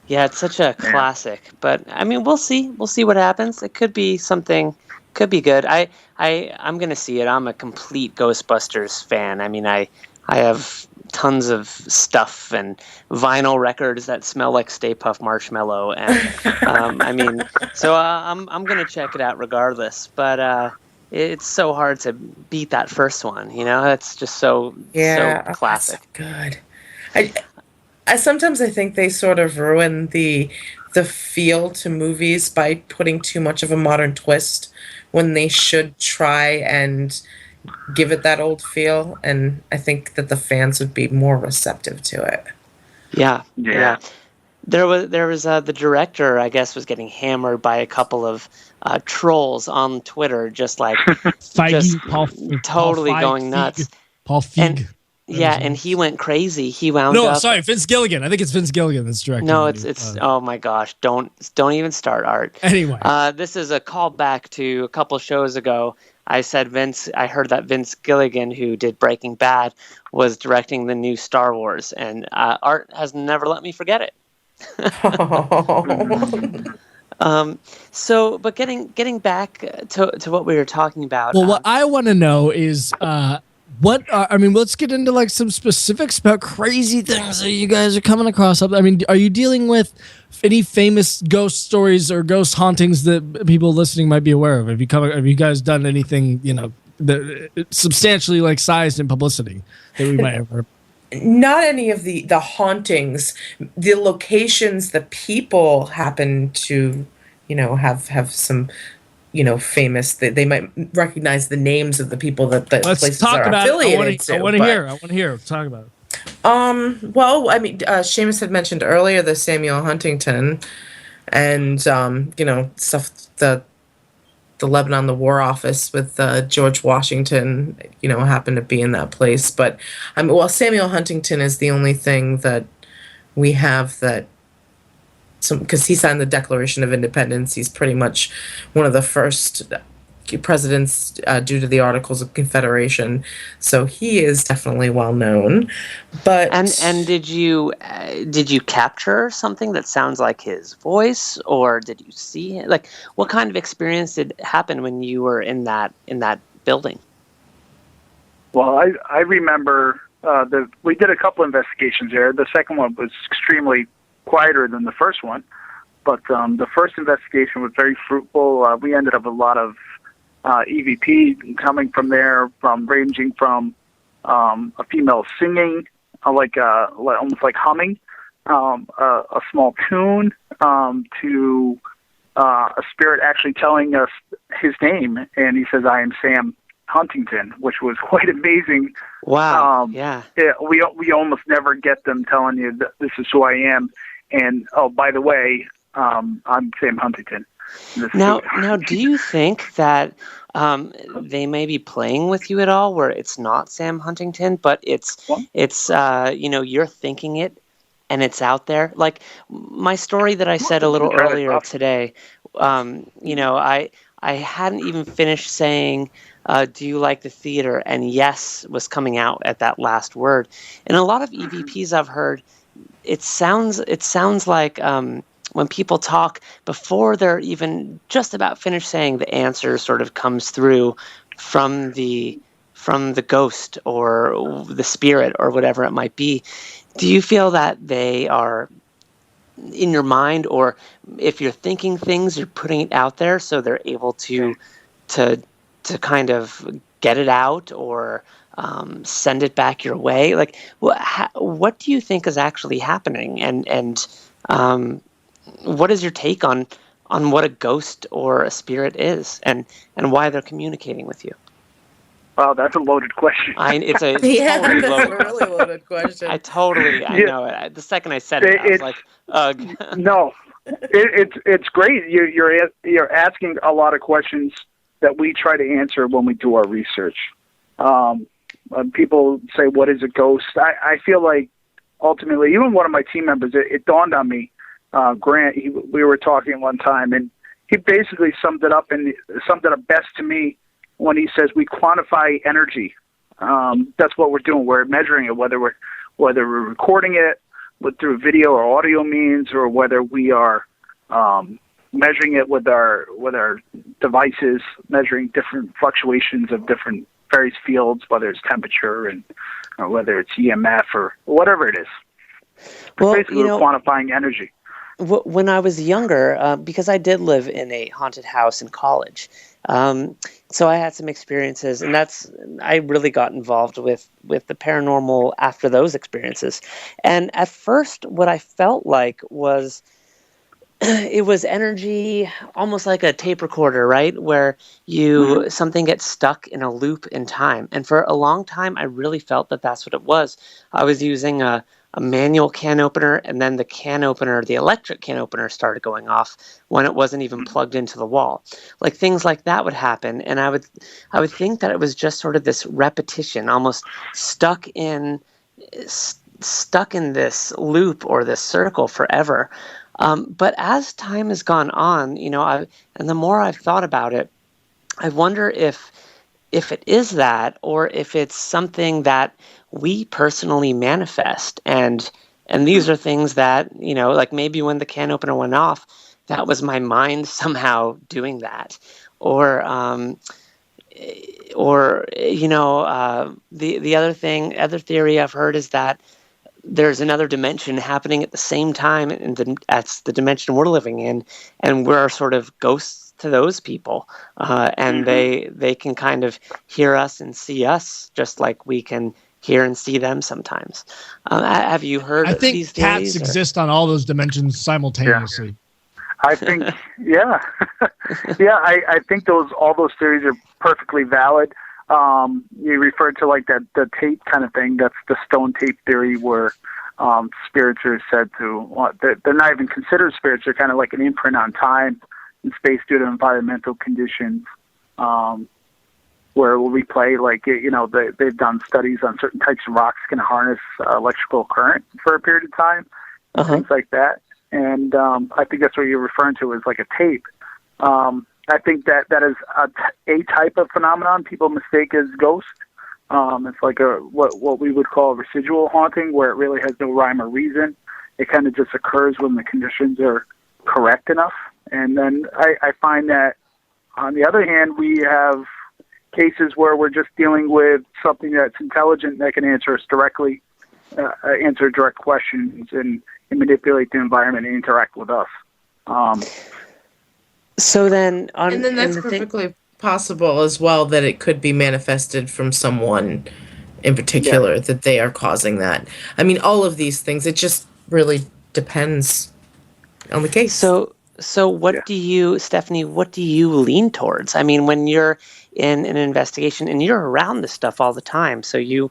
Yeah, it's such a classic. But I mean, we'll see. We'll see what happens. It could be something. Could be good. I'm gonna see it. I'm a complete Ghostbusters fan. I mean, I have tons of stuff and vinyl records that smell like Stay Puft Marshmallow, and I mean, so I'm gonna check it out regardless. But it's so hard to beat that first one. You know, it's just so classic. Good. I sometimes I think they sort of ruin the feel to movies by putting too much of a modern twist when they should try and give it that old feel, and I think that the fans would be more receptive to it. Yeah. There was the director, I guess, was getting hammered by a couple of trolls on Twitter, just like totally going nuts. Paul Feig. And he went crazy. He wound No, up. sorry, Vince Gilligan. I think it's Vince Gilligan that's directing. No, it. it's oh my gosh! Don't even start, Art. Anyway, this is a callback to a couple shows ago. I said I heard that Vince Gilligan, who did Breaking Bad, was directing the new Star Wars, and Art has never let me forget it. But getting back to what we were talking about. Well, what I want to know is let's get into like some specifics about crazy things that you guys are coming across. I mean, are you dealing with any famous ghost stories or ghost hauntings that people listening might be aware of? Have you guys done anything, that substantially like sized in publicity that we might have heard? Not any of the hauntings, the locations, the people happen to, have some, famous. They might recognize the names of the people that the places are affiliated to. I want to hear. Talk about it. Well, I mean, Shamus had mentioned earlier the Samuel Huntington, and stuff the Lebanon, the War Office with George Washington, happened to be in that place. But Samuel Huntington is the only thing that we have that. Because he signed the Declaration of Independence, he's pretty much one of the first presidents due to the Articles of Confederation, so he is definitely well known. But and did you capture something that sounds like his voice, or did you see like what kind of experience did happen when you were in that building? Well, I remember we did a couple investigations there. The second one was extremely quieter than the first one, but the first investigation was very fruitful. We ended up with a lot of EVP coming from there, ranging from a female singing, almost like humming, a small tune, to a spirit actually telling us his name, and he says, "I am Sam Huntington," which was quite amazing. Wow! We almost never get them telling you that this is who I am. And by the way, I'm Sam Huntington. Now, do you think that they may be playing with you at all, where it's not Sam Huntington, but it's you're thinking it, and it's out there? Like my story that I said a little earlier today. I hadn't even finished saying, "Do you like the theater?" And yes was coming out at that last word. And a lot of EVPs I've heard. It sounds like when people talk before they're even just about finished saying, the answer sort of comes through from the ghost or the spirit or whatever it might be. Do you feel that they are in your mind, or if you're thinking things, you're putting it out there so they're able to kind of get it out, or send it back your way. Like, what do you think is actually happening, and what is your take on what a ghost or a spirit is, and why they're communicating with you? Wow, that's a loaded question. It's a Yeah, totally that's loaded. a really loaded question. I know it. The second I said it, I was like, ugh. No, it's great. You're asking a lot of questions that we try to answer when we do our research. When people say, "What is a ghost?" I feel like ultimately, even one of my team members, it dawned on me. Grant, we were talking one time, and he basically summed it up best to me when he says we quantify energy. That's what we're doing. We're measuring it, whether we're recording it through video or audio means, or whether we are measuring it with our devices, measuring different fluctuations of different various fields, whether it's temperature or whether it's EMF or whatever it is. Well, basically, we're quantifying energy. When I was younger, because I did live in a haunted house in college, so I had some experiences, and I really got involved with the paranormal after those experiences. And at first, what I felt like was it was energy, almost like a tape recorder, right? Where something gets stuck in a loop in time. And for a long time, I really felt that that's what it was. I was using a manual can opener, and then the electric can opener started going off when it wasn't even plugged into the wall. Like, things like that would happen, and I would think that it was just sort of this repetition, almost stuck in this loop or this circle forever. But as time has gone on, and the more I've thought about it, I wonder if it is that, or if it's something that we personally manifest. And these are things that, like maybe when the can opener went off, that was my mind somehow doing that. Or the other theory I've heard is that there's another dimension happening at the same time, and that's the dimension we're living in, and we're sort of ghosts to those people, and they can kind of hear us and see us just like we can hear and see them sometimes. Have you heard I think these theories? cats exist on all those dimensions simultaneously. Yeah. I think, yeah. I think all those theories are perfectly valid. You referred to like the tape kind of thing. That's the stone tape theory, where spirits are said to, they're not even considered spirits. They're kind of like an imprint on time and space due to environmental conditions, where we'll replay, like, they've done studies on certain types of rocks can harness electrical current for a period of time, things like that. And I think that's what you're referring to as like a tape. I think that is a type of phenomenon people mistake as ghost. It's like what we would call residual haunting, where it really has no rhyme or reason. It kind of just occurs when the conditions are correct enough. And then I find that, on the other hand, we have cases where we're just dealing with something that's intelligent that can answer us directly, answer direct questions, and manipulate the environment and interact with us. So then, and then that's perfectly possible as well, that it could be manifested from someone in particular, that they are causing that. I mean, all of these things, it just really depends on the case. So what do you, Stephanie, what do you lean towards? I mean, when you're in an investigation and you're around this stuff all the time, so you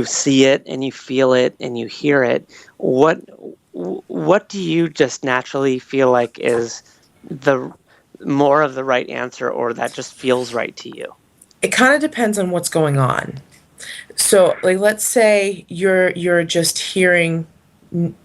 see it and you feel it and you hear it, what do you just naturally feel like is the more of the right answer, or that just feels right to you? It kind of depends on what's going on. So, like, let's say you're just hearing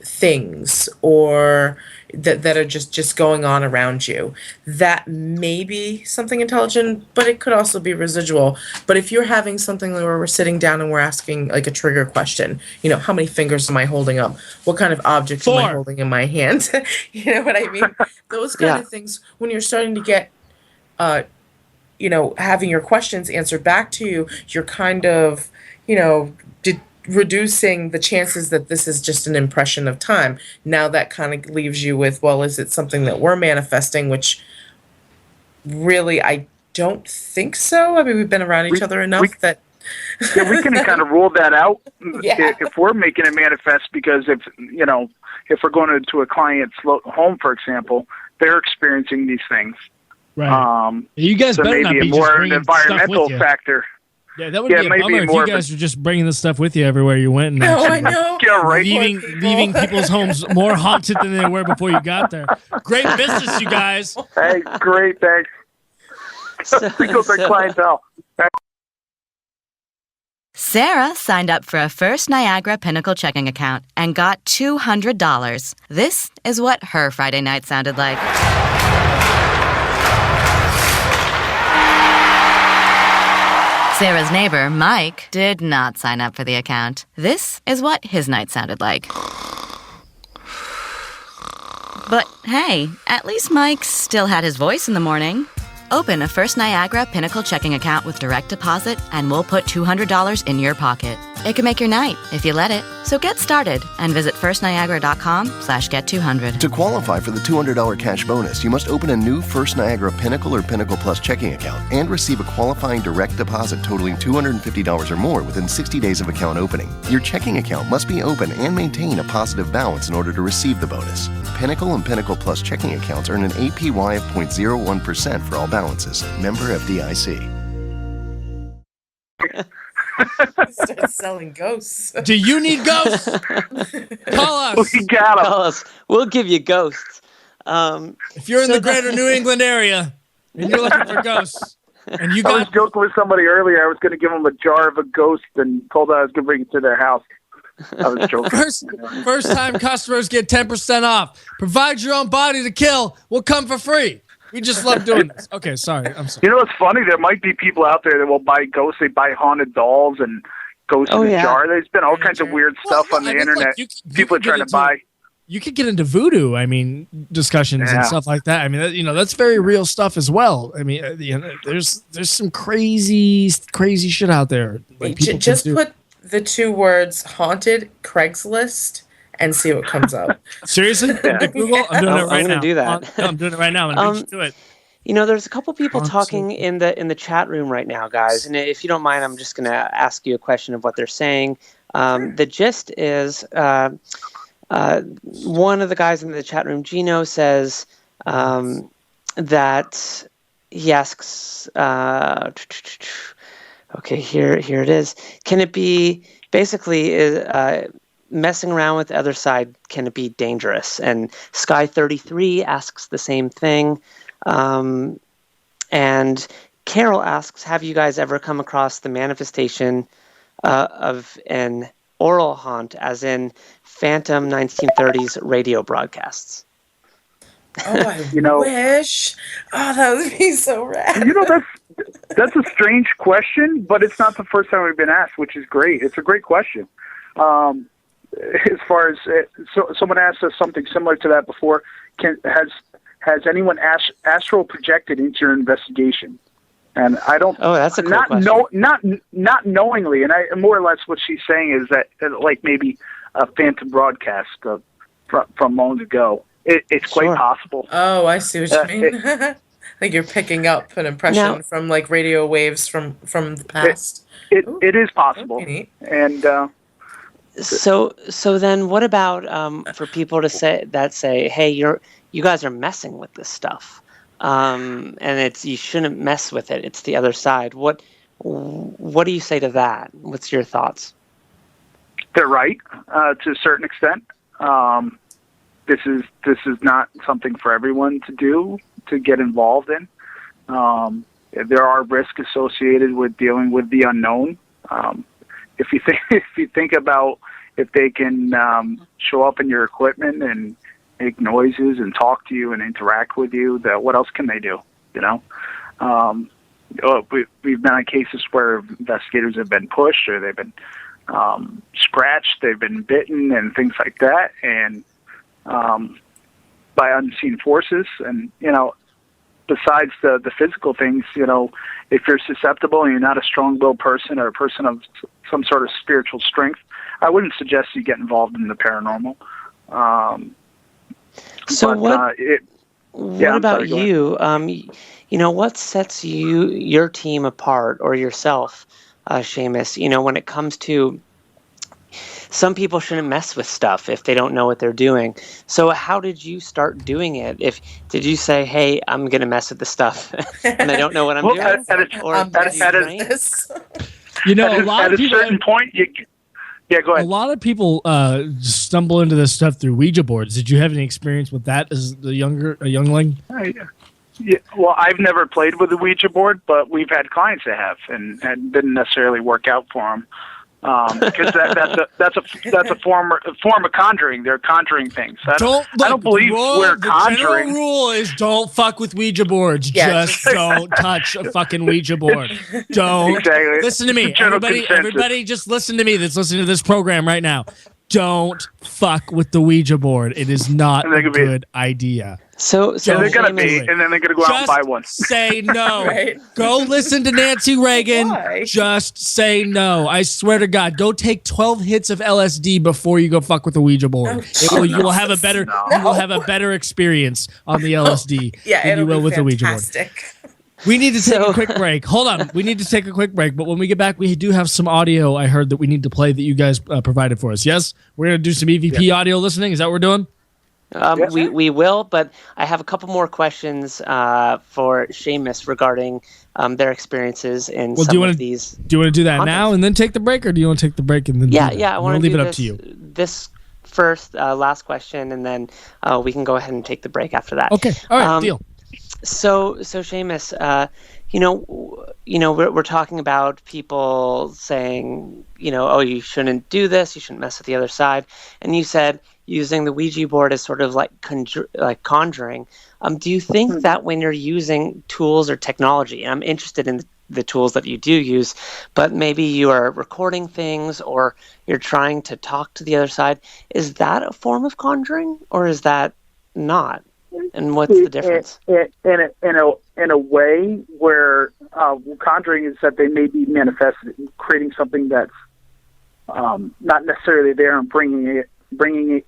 things, or that are just going on around you. That may be something intelligent, but it could also be residual. But if you're having something where we're sitting down and we're asking like a trigger question, how many fingers am I holding up? What kind of object am I holding in my hand? You know what I mean? Those kind of things, when you're starting to get, having your questions answered back to you, you're kind of, reducing the chances that this is just an impression of time. Now that kind of leaves you with, well, is it something that we're manifesting, which really I don't think so. I mean, we've been around each other enough that... Yeah, we can kind of rule that out Yeah. if we're making it manifest, because if we're going into a client's home, for example, they're experiencing these things. Right. You guys so better not maybe be more just an bringing environmental stuff with you. factor. Yeah, that would be a maybe bummer if more you of guys were just bringing this stuff with you everywhere you went. And No, actually, I know. Yeah, right. leaving people's homes more haunted than they were before you got there. Great business, you guys. Hey, great, thanks. We go for clientele. Sarah signed up for a First Niagara Pinnacle checking account and got $200. This is what her Friday night sounded like. Sarah's neighbor, Mike, did not sign up for the account. This is what his night sounded like. But hey, at least Mike still had his voice in the morning. Open a First Niagara Pinnacle checking account with direct deposit, and we'll put $200 in your pocket. It can make your night if you let it. So get started and visit firstniagara.com/get200. To qualify for the $200 cash bonus, you must open a new First Niagara Pinnacle or Pinnacle Plus checking account and receive a qualifying direct deposit totaling $250 or more within 60 days of account opening. Your checking account must be open and maintain a positive balance in order to receive the bonus. Pinnacle and Pinnacle Plus checking accounts earn an APY of 0.01% for all balances. Member FDIC. Start selling ghosts. Do you need ghosts? Call us. We got 'em. Call us. We'll give you ghosts. If you're in the greater New England area and you're looking for ghosts, and you I was got joking with somebody earlier. I was going to give them a jar of a ghost and told them I was going to bring it to their house. I was joking. first time customers get 10% off. Provide your own body to kill. We'll come for free. We just love doing this. Okay, sorry. I'm sorry. You know what's funny? There might be people out there that will buy ghosts. They buy haunted dolls and ghosts in a jar. There's been all kinds of weird stuff on the internet. People are trying to buy. You could get into voodoo. I mean, discussions and stuff like that. I mean, that's very real stuff as well. I mean, there's some crazy shit out there. Like Just put the two words "haunted Craigslist" and see what comes up. Seriously? Google? I'm doing it right now. I'm going to do that. I'm doing it right now. I'm going to do it. You know, there's a couple people talking in the chat room right now, guys. And if you don't mind, I'm just going to ask you a question of what they're saying. The gist is one of the guys in the chat room, Gino, says that he asks, okay, here it is. Can it be basically messing around with the other side, can it be dangerous? And Sky33 asks the same thing. And Carol asks, have you guys ever come across the manifestation of an oral haunt, as in phantom 1930s radio broadcasts? Oh, I wish. Oh, that would be so rad. That's a strange question, but it's not the first time we've been asked, which is great. It's a great question. As far as someone asked us something similar to that before, has anyone astral projected into your investigation? And I don't. Oh, that's a cool question. Not knowingly, and I more or less what she's saying is that like maybe a phantom broadcast from long ago. It's quite possible. Oh, I see what you mean. Like you're picking up an impression from like radio waves from the past. It is possible, and. So then what about for people to say, hey, you guys are messing with this stuff, and you shouldn't mess with it. It's the other side. What do you say to that? What's your thoughts? They're right to a certain extent. This is not something for everyone to do, to get involved in. There are risks associated with dealing with the unknown. If you think about if they can show up in your equipment and make noises and talk to you and interact with you, what else can they do? We've been on cases where investigators have been pushed, or they've been scratched, they've been bitten, and things like that, and by unseen forces. And besides the physical things, if you're susceptible and you're not a strong-willed person or a person of some sort of spiritual strength, I wouldn't suggest you get involved in the paranormal. What about you? What sets your team apart, or yourself, Shamus? When it comes to, some people shouldn't mess with stuff if they don't know what they're doing. So how did you start doing it? Did you say, "Hey, I'm going to mess with the stuff," and I don't know what I'm doing? At a certain point, yeah, go ahead. A lot of people stumble into this stuff through Ouija boards. Did you have any experience with that as a youngling? Yeah, well, I've never played with a Ouija board, but we've had clients that have, and didn't necessarily work out for them. Because that's a form of conjuring. They're conjuring things. I don't believe we're conjuring. The general rule is don't fuck with Ouija boards. Just don't touch a fucking Ouija board. Don't. Exactly. Listen to me, everybody. Just listen to me. That's listening to this program right now. Don't fuck with the Ouija board. It is not a good idea. So they're gonna be, and then they're gonna go out and buy one. Say no. Right. Go listen to Nancy Reagan. Why? Just say no. I swear to God. Go take 12 hits of LSD before you go fuck with the Ouija board. You will have a better experience on the LSD than you will with the Ouija board. We need to take a quick break. Hold on. We need to take a quick break. But when we get back, we do have some audio I heard that we need to play that you guys provided for us. Yes? We're going to do some EVP audio listening. Is that what we're doing? We will, but I have a couple more questions for Shamus regarding their experices in these. Do you want to do that now and then take the break, or do you want to take the break and then I want to leave it up to you. This first, last question, and then we can go ahead and take the break after that. Okay. All right. Deal. So Shamus, we're talking about people saying, oh, you shouldn't do this, you shouldn't mess with the other side, and you said using the Ouija board as sort of like conjuring. Do you think that when you're using tools or technology, and I'm interested in the tools that you do use, but maybe you are recording things or you're trying to talk to the other side, is that a form of conjuring or is that not? And what's the difference? In a way where conjuring is that they may be manifested, creating something that's not necessarily there and bringing it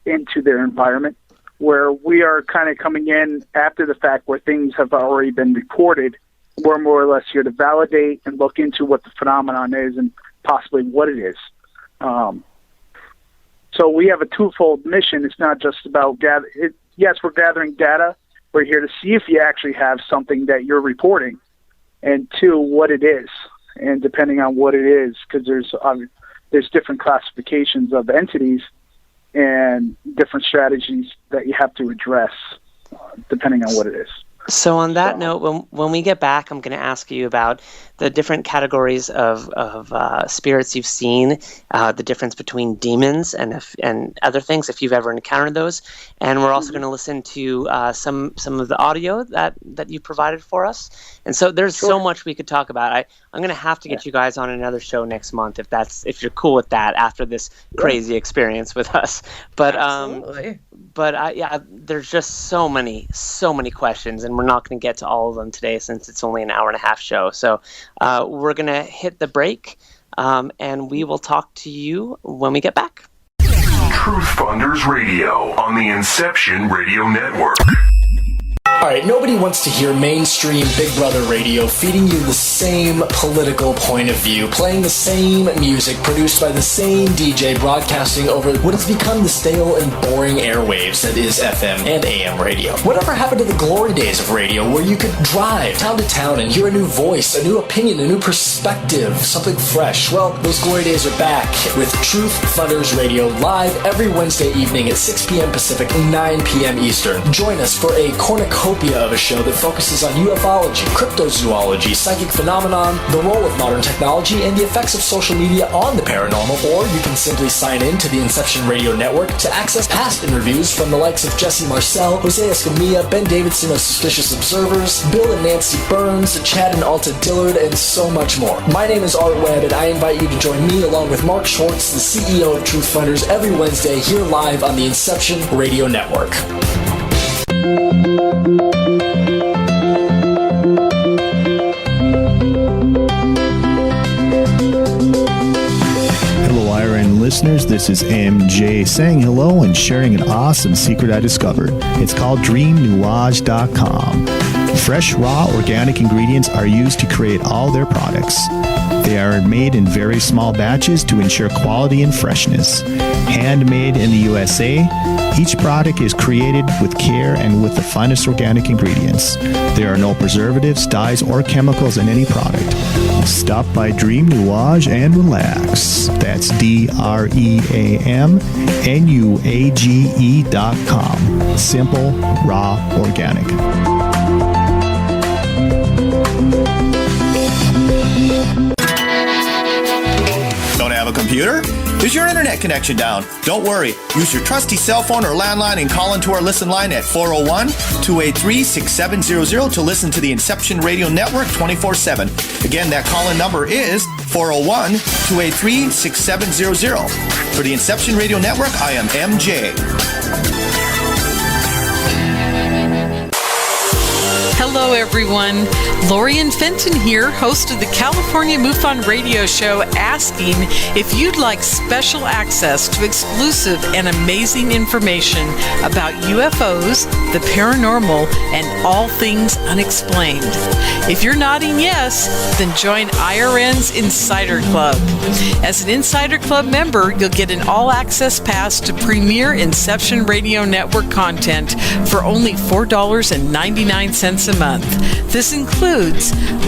into their environment, where we are kind of coming in after the fact where things have already been reported. We're more or less here to validate and look into what the phenomenon is and possibly what it is. So we have a twofold mission. It's not just about yes, we're gathering data. We're here to see if you actually have something that you're reporting, and two, what it is. And depending on what it is, because there's different classifications of entities and different strategies that you have to address depending on what it is. So on that note, when we get back, I'm going to ask you about the different categories of spirits you've seen, the difference between demons and other things, if you've ever encountered those. And we're also going to listen to some of the audio that you provided for us. And so there's so much we could talk about. I'm going to have to get you guys on another show next month if you're cool with that after this crazy experience with us. But Absolutely. There's just so many questions, and we're not going to get to all of them today since it's only an hour and a half show. So we're going to hit the break, and we will talk to you when we get back. Truth Funders Radio on the Inception Radio Network. Alright, nobody wants to hear mainstream Big Brother radio feeding you the same political point of view, playing the same music, produced by the same DJ, broadcasting over what has become the stale and boring airwaves that is FM and AM radio. Whatever happened to the glory days of radio where you could drive town to town and hear a new voice, a new opinion, a new perspective, something fresh? Well, those glory days are back with Truth Funders Radio live every Wednesday evening at 6 p.m. Pacific, 9 p.m. Eastern. Join us for a cornucopia of a show that focuses on ufology, cryptozoology, psychic phenomenon, the role of modern technology, and the effects of social media on the paranormal. Or you can simply sign in to the Inception Radio Network to access past interviews from the likes of Jesse Marcel, Jose Escamilla, Ben Davidson of Suspicious Observers, Bill and Nancy Burns, Chad and Alta Dillard, and so much more. My name is Art Webb, and I invite you to join me along with Mark Schwartz, the CEO of Truth Funders, every Wednesday here live on the Inception Radio Network. listeners. This is MJ saying hello and sharing an awesome secret I discovered. It's called DreamNuage.com. Fresh, raw, organic ingredients are used to create all their products. They are made in very small batches to ensure quality and freshness. Handmade in the USA, each product is created with care and with the finest organic ingredients. There are no preservatives, dyes, or chemicals in any product. Stop by Dream Nuage and relax. That's DreamNuage.com. Simple, raw, organic. Don't have a computer? Is your internet connection down? Don't worry. Use your trusty cell phone or landline and call into our listen line at 401-283-6700 to listen to the Inception Radio Network 24/7. Again, that call-in number is 401-283-6700. For the Inception Radio Network, I am MJ. Hello, everyone. Lorian Fenton here, host of the California MUFON radio show, asking if you'd like special access to exclusive and amazing information about UFOs, the paranormal, and all things unexplained. If you're nodding yes, then join IRN's Insider Club. As an Insider Club member, you'll get an all-access pass to premier Inception Radio Network content for only $4.99 a month. This includes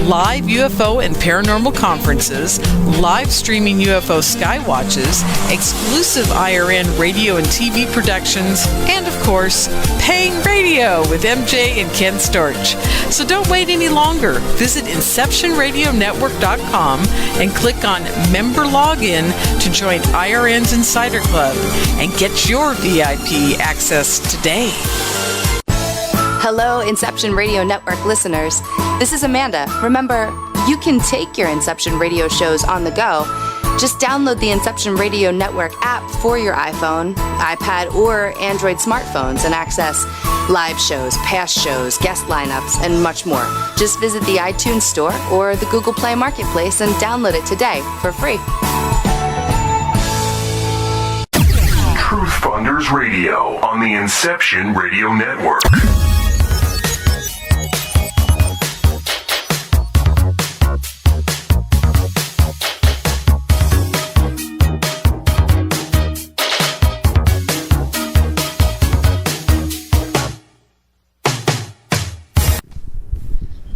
live UFO and paranormal conferences, live streaming UFO skywatches, exclusive IRN radio and TV productions, and of course, paying radio with MJ and Ken Storch. So don't wait any longer. Visit InceptionRadioNetwork.com and click on Member Login to join IRN's Insider Club and get your VIP access today. Hello, Inception Radio Network listeners. This is Amanda. Remember, you can take your Inception radio shows on the go. Just download the Inception Radio Network app for your iPhone, iPad, or Android smartphones and access live shows, past shows, guest lineups, and much more. Just visit the iTunes Store or the Google Play Marketplace and download it today for free. Truth Funders Radio on the Inception Radio Network.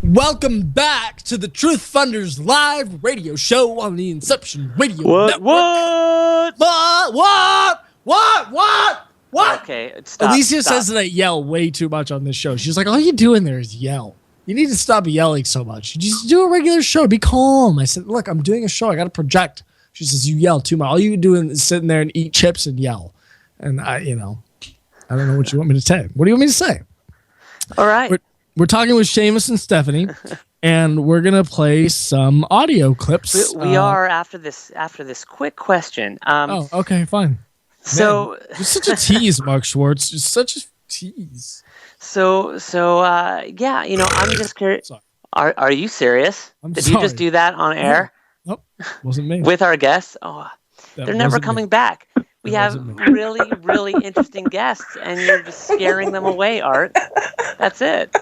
Welcome back to the Truth Funders live radio show on the Inception Radio Network. What? Okay, stop. Alicia says that I yell way too much on this show. She's like, all you do in there is yell. You need to stop yelling so much. You just do a regular show. Be calm. I said, look, I'm doing a show. I got to project. She says, you yell too much. All you do is sit in there and eat chips and yell. And I don't know what you want me to say. What do you want me to say? All right. We're talking with Shamus and Stephanie, and we're gonna play some audio clips. We are after this quick question. Okay, fine. So Man, you're such a tease, Mark Schwartz. You're such a tease. So yeah, I'm just curious. Are you serious? Did you just do that on air? Nope, wasn't me. With our guests? Oh, they're never coming back. We have really, really interesting guests, and you're just scaring them away, Art. That's it.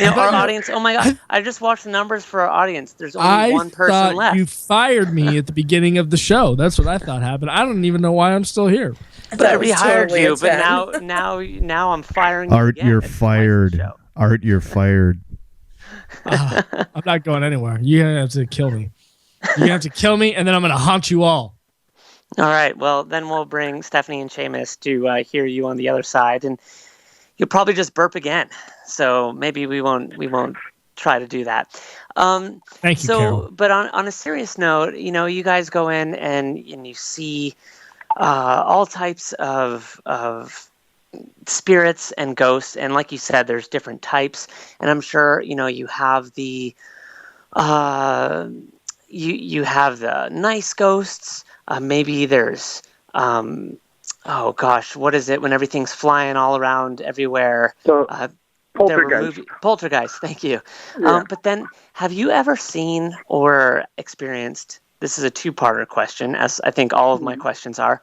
Our audience, oh my God, I just watched the numbers for our audience. There's only one person left. You fired me at the beginning of the show. That's what I thought happened. I don't even know why I'm still here. But I rehired you, but now I'm firing you. Art, you're fired. Art, you're fired. I'm not going anywhere. You're going to have to kill me. You're going to have to kill me, and then I'm going to haunt you all. All right. Well, then we'll bring Stephanie and Shamus to hear you on the other side, and you'll probably just burp again. So maybe we won't try to do that. Thank you, Carol. But on a serious note, you guys go in and you see all types of spirits and ghosts, and like you said, there's different types. And I'm sure you have the you have the nice ghosts. Maybe there's oh gosh, what is it when everything's flying all around everywhere? Poltergeist. Poltergeist, thank you. Yeah. But then, have you ever seen or experienced this is a two-parter question, as I think all of my questions are.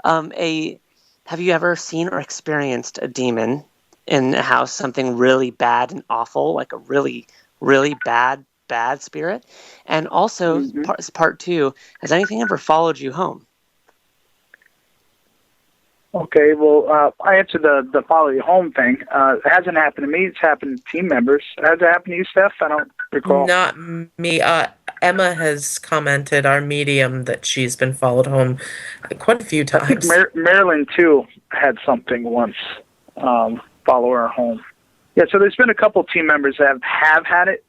Have you ever seen or experienced a demon in a house, something really bad and awful, like a really, really bad spirit? And also, part two, has anything ever followed you home? Okay, well, I answered the follow you home thing. It hasn't happened to me. It's happened to team members. Has it happened to you, Steph? I don't recall. Not me. Emma has commented, our medium, that she's been followed home quite a few times. I think Marilyn, too, had something once follow her home. Yeah, so there's been a couple team members that have had it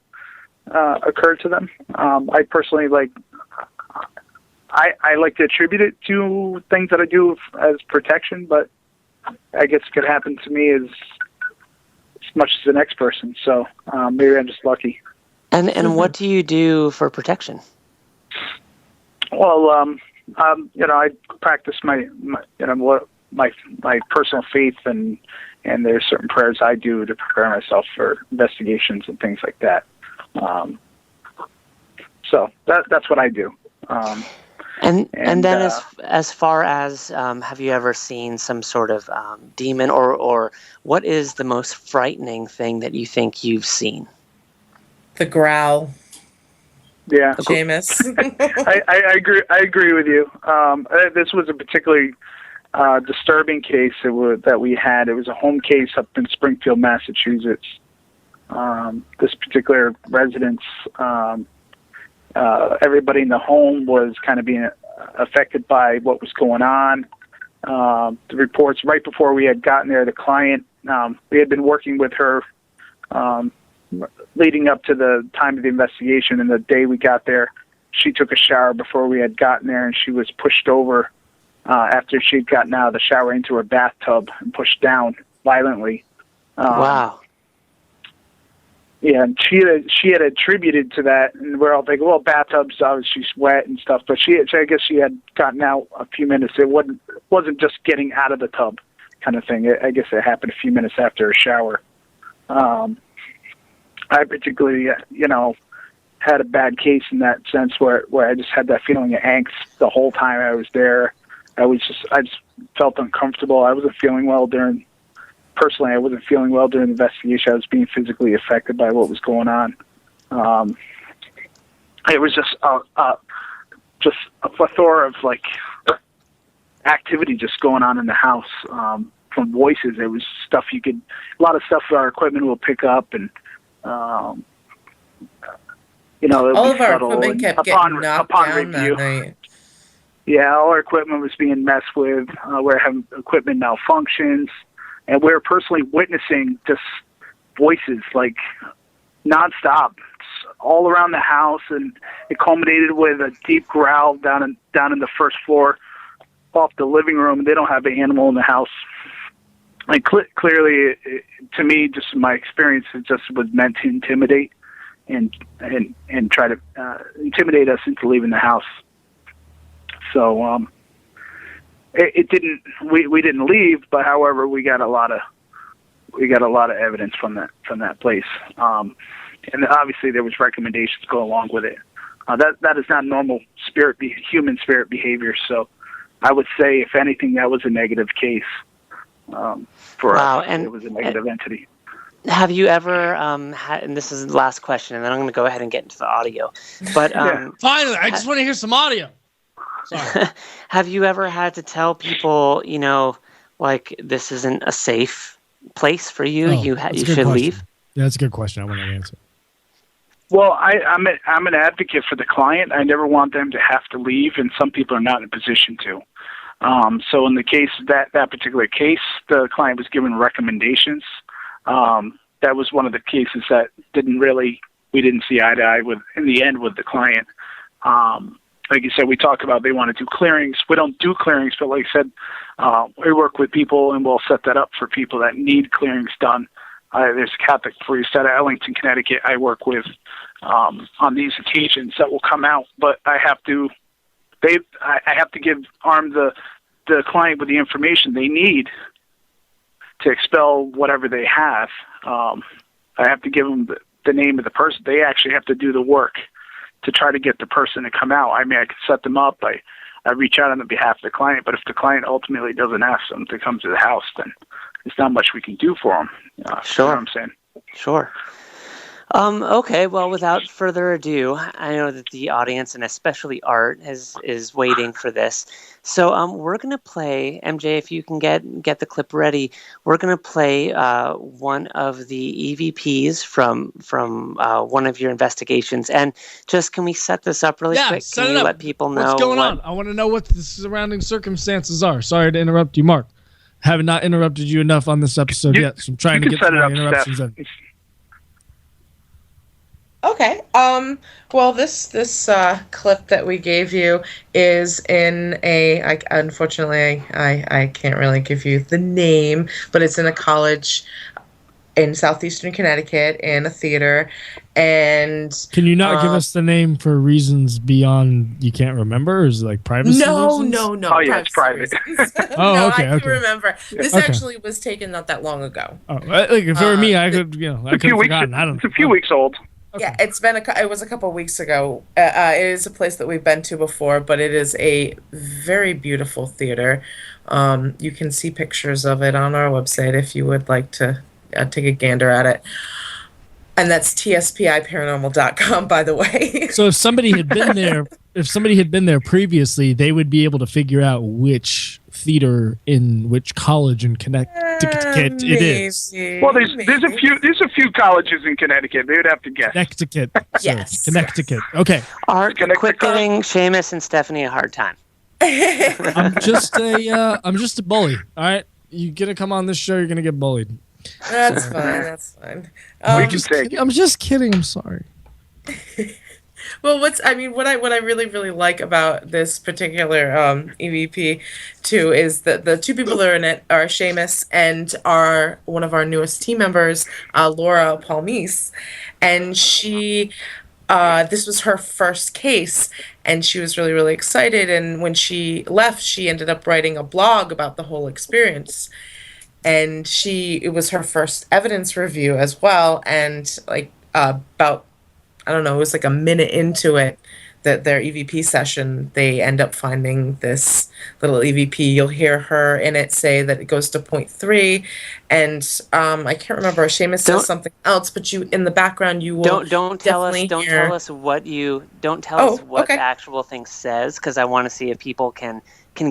occur to them. I personally I like to attribute it to things that I do as protection, but I guess it could happen to me as much as the next person. So maybe I'm just lucky. And what do you do for protection? Well, I practice my personal faith, and there's certain prayers I do to prepare myself for investigations and things like that. So that's what I do. And then as far as have you ever seen some sort of demon, or what is the most frightening thing that you think you've seen? The growl. Yeah, Shamus. I agree with you. This was a particularly disturbing case that we had. It was a home case up in Springfield, Massachusetts. This particular residence, everybody in the home was kind of being affected by what was going on. The reports right before we had gotten there, the client, we had been working with her leading up to the time of the investigation, and the day we got there, she took a shower before we had gotten there, and she was pushed over after she'd gotten out of the shower into her bathtub and pushed down violently. Wow. Yeah, and she had attributed to that, and we're all thinking, well, bathtubs, obviously she's wet and stuff, but I guess she had gotten out a few minutes. It wasn't just getting out of the tub kind of thing. I guess it happened a few minutes after a shower. I particularly, had a bad case in that sense where I just had that feeling of angst the whole time I was there. I just felt uncomfortable. I wasn't feeling well personally, I wasn't feeling well during the investigation. I was being physically affected by what was going on. It was just a plethora of activity just going on in the house. From voices, it was stuff a lot of stuff our equipment will pick up, and all of our equipment kept getting knocked down that night. Yeah, all our equipment was being messed with. We're having equipment malfunctions, and we're personally witnessing just voices nonstop all around the house, and it culminated with a deep growl down in the first floor off the living room. They don't have an animal in the house. Like clearly, to me, just in my experience, it just was meant to intimidate and try to intimidate us into leaving the house. So it didn't. We didn't leave, but however, we got a lot of evidence from that place, and obviously there was recommendations go along with it. That is not normal human spirit behavior. So I would say, if anything, that was a negative case. For us, and it was a negative entity. Have you ever had, and this is the last question, and then I'm going to go ahead and get into the audio. But finally, I just want to hear some audio. Sorry. Have you ever had to tell people, this isn't a safe place for you? You should leave. Yeah, that's a good question. I want to answer. Well, I'm an advocate for the client. I never want them to have to leave, and some people are not in a position to. So in the case that particular case, the client was given recommendations. That was one of the cases that we didn't see eye to eye with in the end with the client. Like you said, we talk about they want to do clearings. We don't do clearings, but like I said, we work with people and we'll set that up for people that need clearings done. There's a Catholic priest out of Ellington, Connecticut I work with on these occasions that will come out, but I have to arm the client with the information they need to expel whatever they have. I have to give them the name of the person. They actually have to do the work to try to get the person to come out. I mean, I could set them up. I reach out on the behalf of the client, but if the client ultimately doesn't ask them to come to the house, then there's not much we can do for them. Sure. You know what I'm saying? Sure. Okay, well, without further ado, I know that the audience and especially Art is waiting for this. So we're going to play, MJ, if you can get the clip ready, we're going to play one of the EVPs from one of your investigations. And just, can we set this up really quick? Can you let people know what's going on? I want to know what the surrounding circumstances are. Sorry to interrupt you, Mark. I have not interrupted you enough on this episode yet, so I'm trying to get some interruptions in. Okay. Well, this clip that we gave you is in unfortunately, I can't really give you the name, but it's in a college in southeastern Connecticut in a theater. And can you not give us the name for reasons beyond you can't remember? Or is it like privacy reasons? No. Oh, yeah, it's private. No, okay, I can remember. This actually was taken not that long ago. Oh, like if it were me, I could have forgotten. I don't know. It's a few weeks old. Okay. Yeah, it was a couple of weeks ago. It is a place that we've been to before, but it is a very beautiful theater. You can see pictures of it on our website if you would like to take a gander at it. And that's TSPI paranormal.com, by the way. So if somebody had been there, previously, they would be able to figure out which theater in which college in Connecticut it is. Well, there's a few colleges in Connecticut. They would have to guess. Connecticut. Yes. Connecticut. Okay. Art, quit giving Shamus and Stephanie a hard time. I'm just a bully. All right. You're gonna come on this show. You're gonna get bullied. That's fine. That's fine. I'm just kidding. I'm sorry. Well, what I really, really like about this particular EVP too is that the two people that are in it are Shamus and one of our newest team members, Laura Palmise, and she. This was her first case, and she was really, really excited. And when she left, she ended up writing a blog about the whole experience. And it was her first evidence review as well. And about, I don't know, it was like a minute into it, that their EVP session, they end up finding this little EVP. You'll hear her in it say that it goes to 0.3, and I can't remember. Seamus says something else, but you in the background you will don't tell us what the actual thing says, because I want to see if people can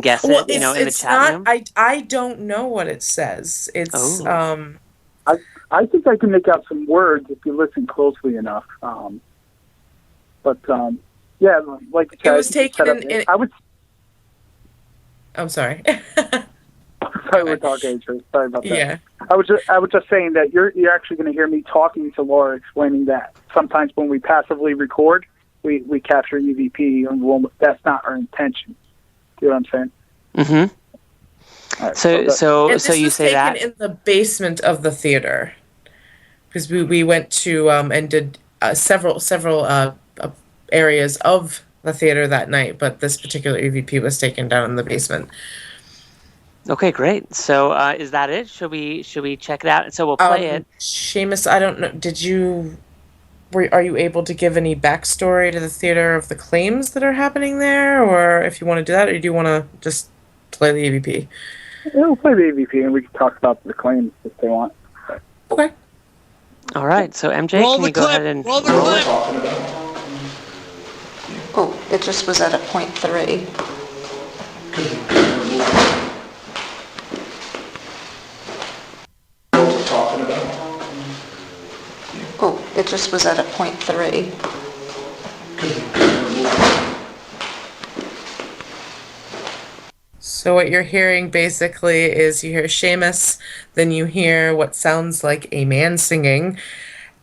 guess it. In the chat room. I don't know what it says. It's I think I can make out some words if you listen closely enough. Yeah, like you said, it was taken in. I'm sorry. Sorry, we're talking. Sorry about that. Yeah. I was just saying that you're actually going to hear me talking to Laura, explaining that sometimes when we passively record, we capture EVP, and that's not our intention. Do you know what I'm saying? Mm-hmm. Right, so you say that in the basement of the theater, because we went to and did several areas of the theater that night, but this particular EVP was taken down in the basement. Okay, great. So is that it? Should we check it out? So we'll play it. Seamus, I don't know. Are you able to give any backstory to the theater of the claims that are happening there, or if you want to do that, or do you want to just play the EVP? Yeah, we'll play the EVP and we can talk about the claims if they want. Okay. All right. So MJ, can you go ahead and roll the clip? Oh, it just was at a 0.3. Oh, it just was at a 0.3. So what you're hearing basically is you hear Seamus, then you hear what sounds like a man singing,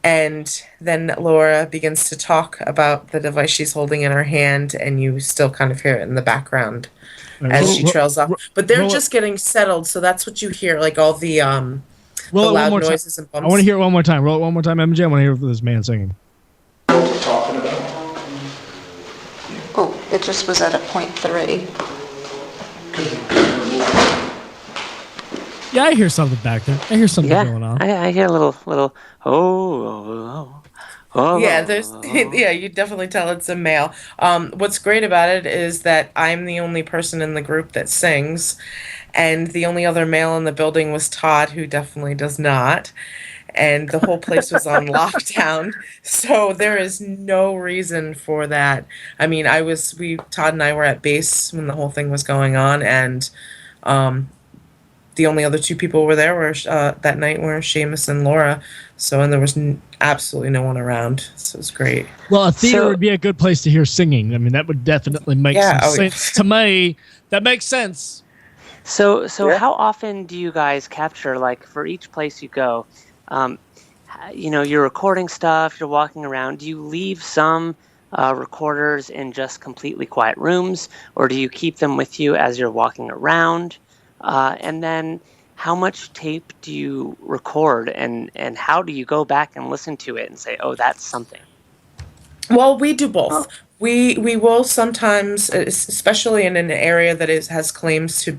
and then Laura begins to talk about the device she's holding in her hand, and you still kind of hear it in the background as she trails off. But they're just getting settled, so that's what you hear, like all the loud noises and bumps. I want to hear it one more time. Roll it one more time, MJ. I want to hear this man singing. Oh, it just was at a 0.3. Yeah, I hear something back there. I hear something going on. I hear a little Oh. Yeah, there's yeah, you definitely tell it's a male. What's great about it is that I'm the only person in the group that sings, and the only other male in the building was Todd, who definitely does not. And the whole place was on lockdown, so there is no reason for that. I mean, Todd and I were at base when the whole thing was going on, and the only other two people were there were that night were Shamus and Laura. So, and there was absolutely no one around. So it was great. Well, a theater would be a good place to hear singing. I mean, that would definitely make sense to me. That makes sense. So how often do you guys capture, like, for each place you go, you're recording stuff, you're walking around, do you leave some recorders in just completely quiet rooms, or do you keep them with you as you're walking around? And then how much tape do you record, and how do you go back and listen to it and say, oh, that's something? Well, we do both. We will sometimes, especially in an area that has claims to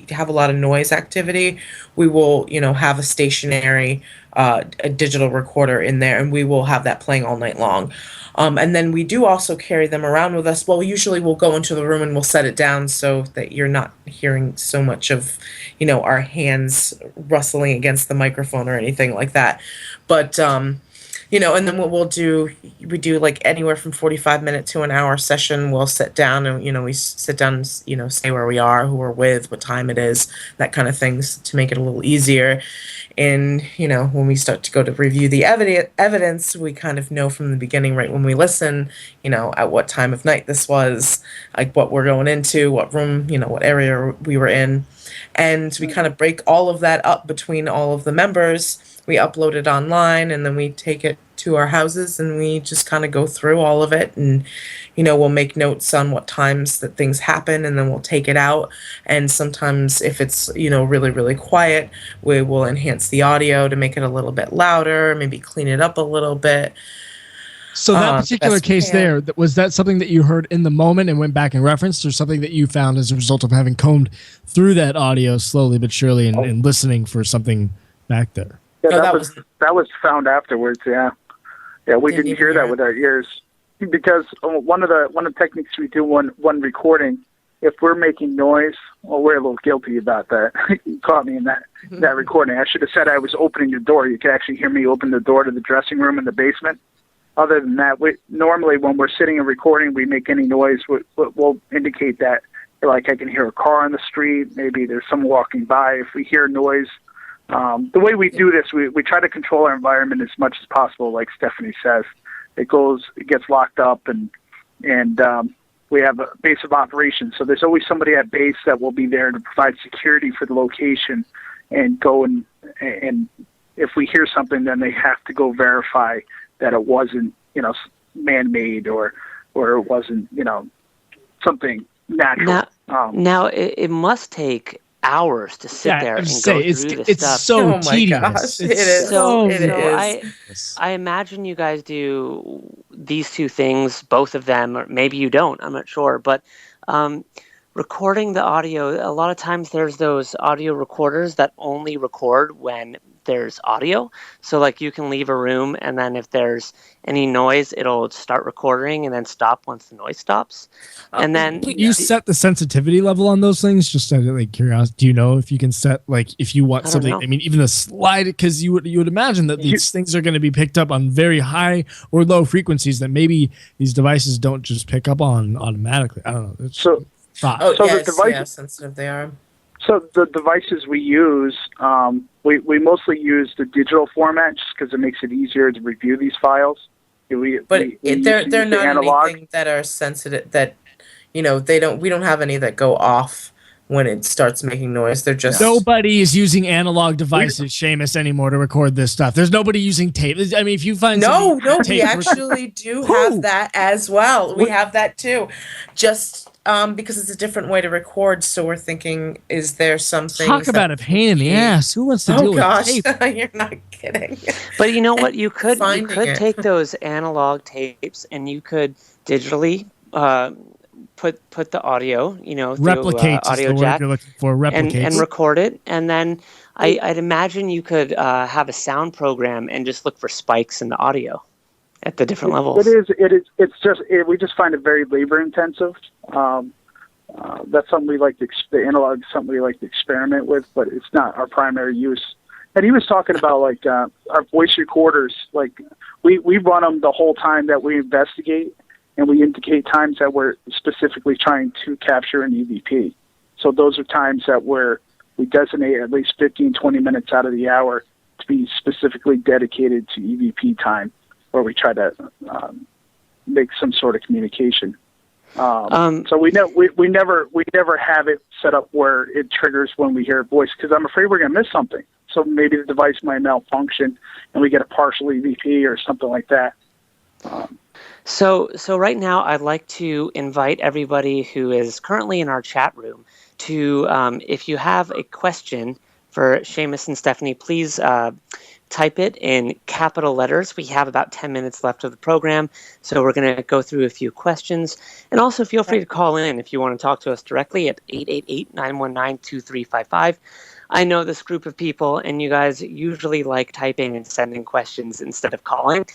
have a lot of noise activity, we will, have a stationary a digital recorder in there, and we will have that playing all night long. And then we do also carry them around with us. Well, usually we'll go into the room and we'll set it down so that you're not hearing so much of, our hands rustling against the microphone or anything like that. But, and then what we do like anywhere from 45-minute to an hour session. We'll sit down and, we sit down and, say where we are, who we're with, what time it is, that kind of things to make it a little easier. And, when we start to go to review the evidence, we kind of know from the beginning, right when we listen, at what time of night this was, like what we're going into, what room, what area we were in. And we kind of break all of that up between all of the members. We upload it online, and then we take it to our houses, and we just kind of go through all of it. And, we'll make notes on what times that things happen, and then we'll take it out. And sometimes if it's, really, really quiet, we will enhance the audio to make it a little bit louder, maybe clean it up a little bit. So that particular case there, was that something that you heard in the moment and went back and referenced, or something that you found as a result of having combed through that audio slowly but surely and listening for something back there? Yeah, that was found afterwards. Yeah, we didn't hear that with our ears, because one of the techniques we do one recording, if we're making noise, well, we're a little guilty about that. You caught me in that recording. I should have said I was opening the door. You can actually hear me open the door to the dressing room in the basement. Other than that, normally when we're sitting and recording, we make any noise, we'll indicate that, like I can hear a car on the street, maybe there's someone walking by. If we hear noise, the way we do this, we try to control our environment as much as possible, like Stephanie says. It gets locked up, and we have a base of operations. So there's always somebody at base that will be there to provide security for the location and go and if we hear something, then they have to go verify that it wasn't, man-made or it wasn't, something natural. Now it must take hours to sit there and go through this stuff. It's so tedious. It is. I imagine you guys do these two things, both of them, or maybe you don't. I'm not sure, but recording the audio. A lot of times, there's those audio recorders that only record when there's audio. So like you can leave a room, and then if there's any noise, it'll start recording and then stop once the noise stops. And then you set the sensitivity level on those things. Just out of like curiosity, do you know if you can set, like, if you want something? I mean, even the slide, because you would imagine that these things are going to be picked up on very high or low frequencies that maybe these devices don't just pick up on automatically. I don't know. The devices, sensitive they are. So the devices we use, we mostly use the digital format just because it makes it easier to review these files. They're not analog. anything that are sensitive. That we don't have any that go off when it starts making noise. They're just nobody is using analog devices, Shamus, anymore to record this stuff. There's nobody using tape. I mean, if you find we actually do have that as well. We have that too, just. Because it's a different way to record, so we're thinking, is there something? Talk about a pain in the ass. Who wants to deal with tape? You're not kidding. But you know what? You could take those analog tapes and you could digitally put the audio, replicate through audio jack, you're looking for, and record it, and then I'd imagine you could have a sound program and just look for spikes in the audio. at the different levels. We just find it very labor intensive. That's something we like to analog, something we like to experiment with, but it's not our primary use. And he was talking about like our voice recorders. Like we run them the whole time that we investigate, and we indicate times that we're specifically trying to capture an EVP. So those are times that we designate at least 15, 20 minutes out of the hour to be specifically dedicated to EVP time, where we try to make some sort of communication. So we never have it set up where it triggers when we hear a voice, because I'm afraid we're going to miss something. So maybe the device might malfunction and we get a partial EVP or something like that. So right now I'd like to invite everybody who is currently in our chat room to, if you have a question for Shamus and Stephanie, please type it in capital letters. We have about 10 minutes left of the program, so we're going to go through a few questions. And also feel free to call in if you want to talk to us directly at 888-919-2355. I know this group of people, and you guys usually like typing and sending questions instead of calling,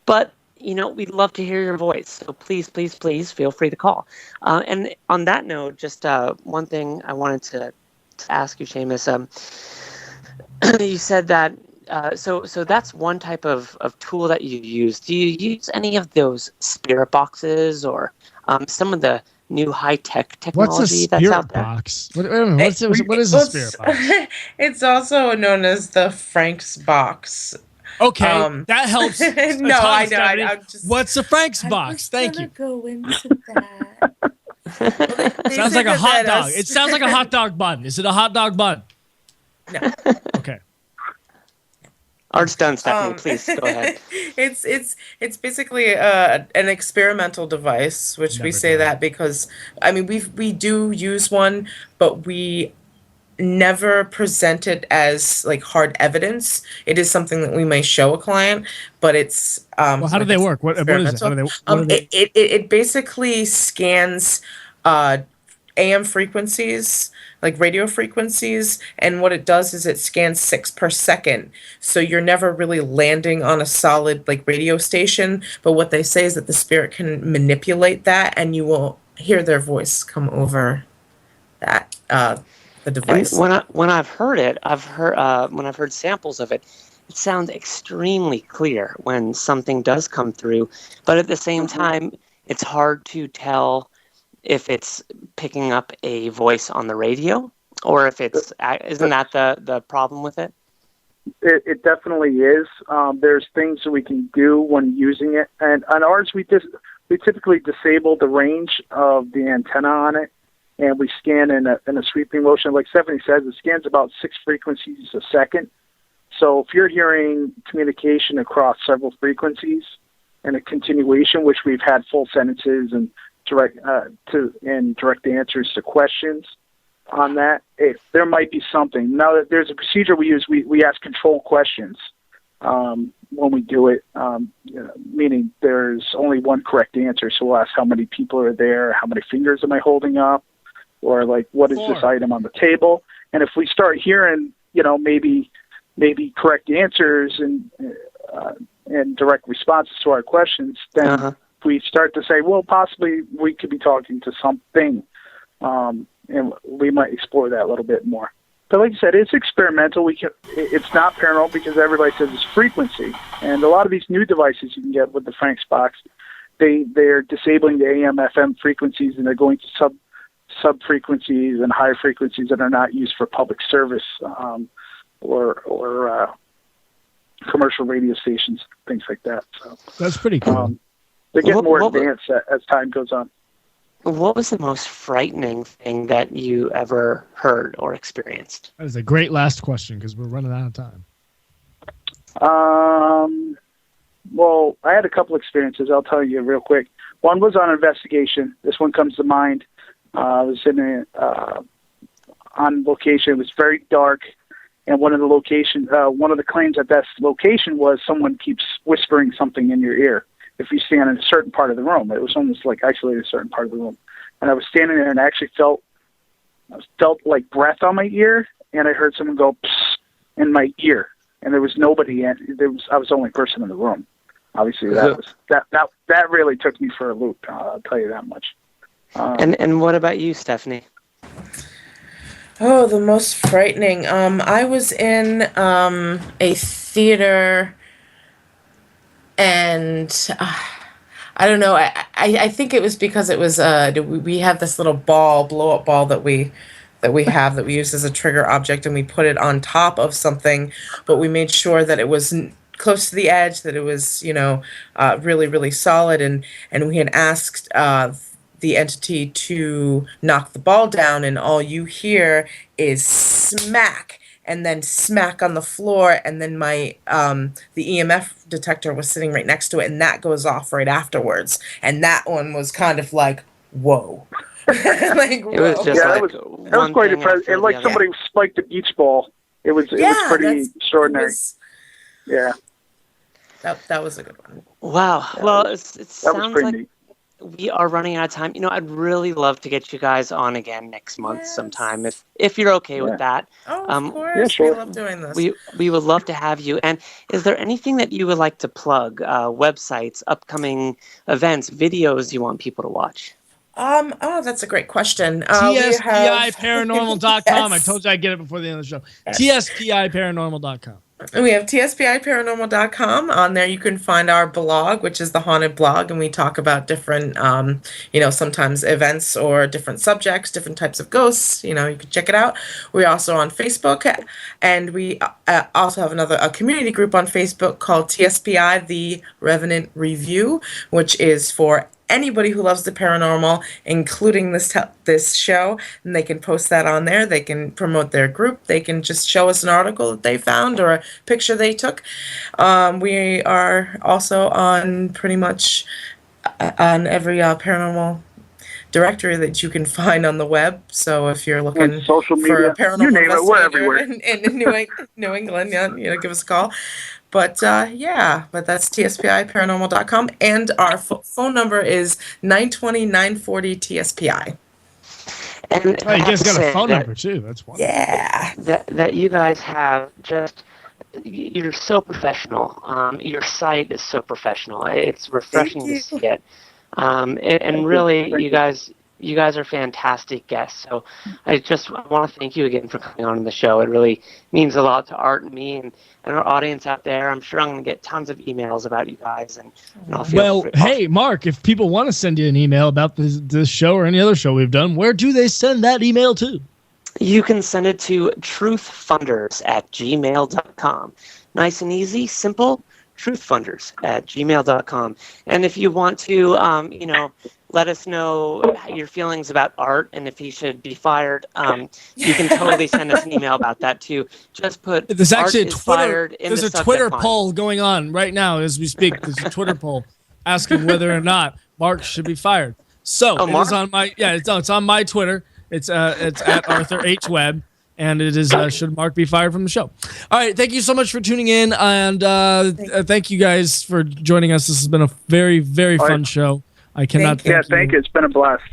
but we'd love to hear your voice. So please, please, please feel free to call. And on that note, just one thing I wanted to ask you, Shamus. You said that, so that's one type of tool that you use. Do you use any of those spirit boxes or some of the new high-tech technology that's out there? Box? What is a spirit box? It's also known as the Frank's box. Okay, that helps. No, I know. I'm just, what's a Frank's box? Thank you. Go into that. Sounds like a hot dog. It sounds like a hot dog bun. Is it a hot dog bun? No. Okay. Art's done, Stephanie. Please go ahead. It's basically an experimental device, which we say that because we do use one, but we never present it as like hard evidence. It is something that we may show a client, but it's how do they work? What is it? How do they, it basically scans AM frequencies, like radio frequencies, and what it does is it scans 6 per second. So you're never really landing on a solid like radio station, but what they say is that the spirit can manipulate that, and you will hear their voice come over that the device. And when I've heard it, when I've heard samples of it, it sounds extremely clear when something does come through, but at the same time, it's hard to tell if it's picking up a voice on the radio or if it's isn't that the problem with it? It definitely is. There's things that we can do when using it, and on ours we typically disable the range of the antenna on it, and we scan in a sweeping motion. Like Stephanie says, it scans about 6 frequencies a second. So if you're hearing communication across several frequencies and a continuation, which we've had full sentences and direct answers to questions on that, there might be something. Now, there's a procedure we use. We ask control questions when we do it, meaning there's only one correct answer. So we'll ask how many people are there, how many fingers am I holding up, or like what is this item on the table. And if we start hearing, maybe correct answers and direct responses to our questions, then we start to say, well, possibly we could be talking to something, and we might explore that a little bit more. But like I said, it's experimental. It's not paranormal because everybody says it's frequency. And a lot of these new devices you can get with the Frank's box, they're disabling the AM, FM frequencies, and they're going to sub frequencies and higher frequencies that are not used for public service or commercial radio stations, things like that. So that's pretty cool. They get more advanced as time goes on. What was the most frightening thing that you ever heard or experienced? That is a great last question because we're running out of time. Well, I had a couple experiences. I'll tell you real quick. One was on investigation. This one comes to mind. I was on location. It was very dark. And one of the claims at that location was someone keeps whispering something in your ear if you stand in a certain part of the room. It was almost like isolated a certain part of the room. And I was standing there and I actually felt like breath on my ear, and I heard someone go psst in my ear. And there was nobody I was the only person in the room. obviously that really took me for a loop. I'll tell you that much. And what about you, Stephanie? Oh, the most frightening. I was in a theater, and I don't know. I think it was because it was we have this little blow up ball that we use as a trigger object, and we put it on top of something, but we made sure that it was close to the edge, that it was really, really solid, and we had asked the entity to knock the ball down, and all you hear is smack, and then smack on the floor, and then my the EMF detector was sitting right next to it, and that goes off right afterwards, and that one was kind of like, whoa. Like, it was just it was quite impressive. It like somebody spiked a beach ball. It was pretty extraordinary. That was a good one. Wow. Well, it sounds like neat. We are running out of time. I'd really love to get you guys on again next month sometime, if you're okay with that. Oh, of course. Yeah, sure. We love doing this. We would love to have you. And is there anything that you would like to plug? Websites, upcoming events, videos you want people to watch? Oh, that's a great question. TSPIParanormal.com. Yes. I told you I'd get it before the end of the show. TSPIParanormal.com. And we have TSPIParanormal.com. On there you can find our blog, which is the Haunted Blog, and we talk about different, sometimes events or different subjects, different types of ghosts. You can check it out. We're also on Facebook, and we also have a community group on Facebook called TSPI, The Revenant Review, which is for anybody who loves the paranormal, including this show, and they can post that on there. They can promote their group. They can just show us an article that they found or a picture they took. We are also on pretty much on every paranormal directory that you can find on the web. So if you're looking social media, for a paranormal you name it, we're investigator everywhere. in New England, give us a call. But that's TSPIParanormal.com, and our phone number is 920-940-TSPI. And you guys got a phone number too. That's wonderful. Yeah. That you guys have you're so professional. Your site is so professional. It's refreshing to see it. And really, you guys are fantastic guests. So I want to thank you again for coming on the show. It really means a lot to Art and me and our audience out there. I'm sure I'm going to get tons of emails about you guys. And I'll feel hey, Mark, if people want to send you an email about this show or any other show we've done, where do they send that email to? You can send it to truthfunders@gmail.com. Nice and easy, simple, truthfunders@gmail.com. And if you want to, let us know your feelings about Art and if he should be fired, you can totally send us an email about that too. Just put there's actually Art is fired in there's the a subject Twitter line. poll going on right now as we speak. There's a Twitter poll asking whether or not Mark should be fired. So it is on my it's on my Twitter. It's at Arthur H. Webb. And it is, should Mark be fired from the show? All right. Thank you so much for tuning in. And thank you guys for joining us. This has been a very, very fun show. I cannot thank you. Thank you. It's been a blast.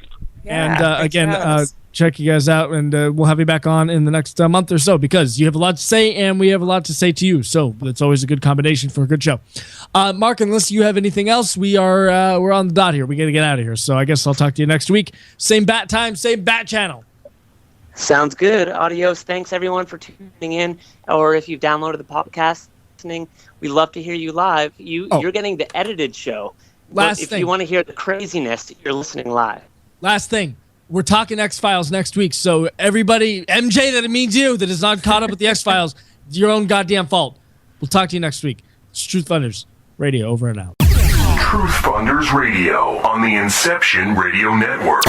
And again, check you guys out. And we'll have you back on in the next month or so because you have a lot to say and we have a lot to say to you. So it's always a good combination for a good show. Mark, unless you have anything else, we're on the dot here. We got to get out of here. So I guess I'll talk to you next week. Same bat time, same bat channel. Sounds good. Adios. Thanks, everyone, for tuning in. Or if you've downloaded the podcast, listening, we love to hear you live. You're getting the edited show. If you want to hear the craziness, you're listening live. Last thing. We're talking X-Files next week. So everybody, MJ, that it means you, that is not caught up with the X-Files, it's your own goddamn fault. We'll talk to you next week. It's Truth Funders Radio, over and out. Truth Funders Radio on the Inception Radio Network.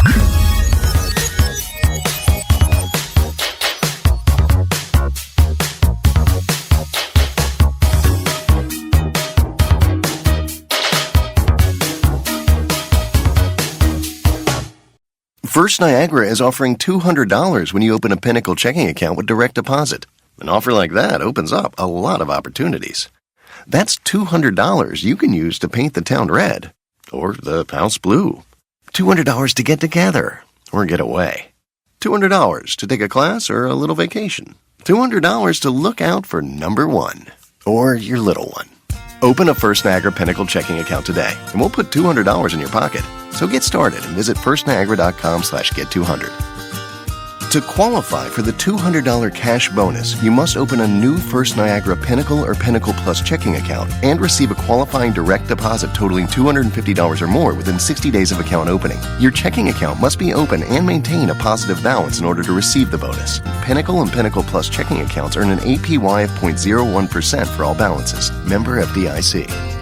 First Niagara is offering $200 when you open a Pinnacle checking account with direct deposit. An offer like that opens up a lot of opportunities. That's $200 you can use to paint the town red, or the house blue. $200 to get together, or get away. $200 to take a class or a little vacation. $200 to look out for number one, or your little one. Open a First Niagara Pinnacle checking account today, and we'll put $200 in your pocket. So get started and visit firstniagara.com/get200. To qualify for the $200 cash bonus, you must open a new First Niagara Pinnacle or Pinnacle Plus checking account and receive a qualifying direct deposit totaling $250 or more within 60 days of account opening. Your checking account must be open and maintain a positive balance in order to receive the bonus. Pinnacle and Pinnacle Plus checking accounts earn an APY of 0.01% for all balances. Member FDIC.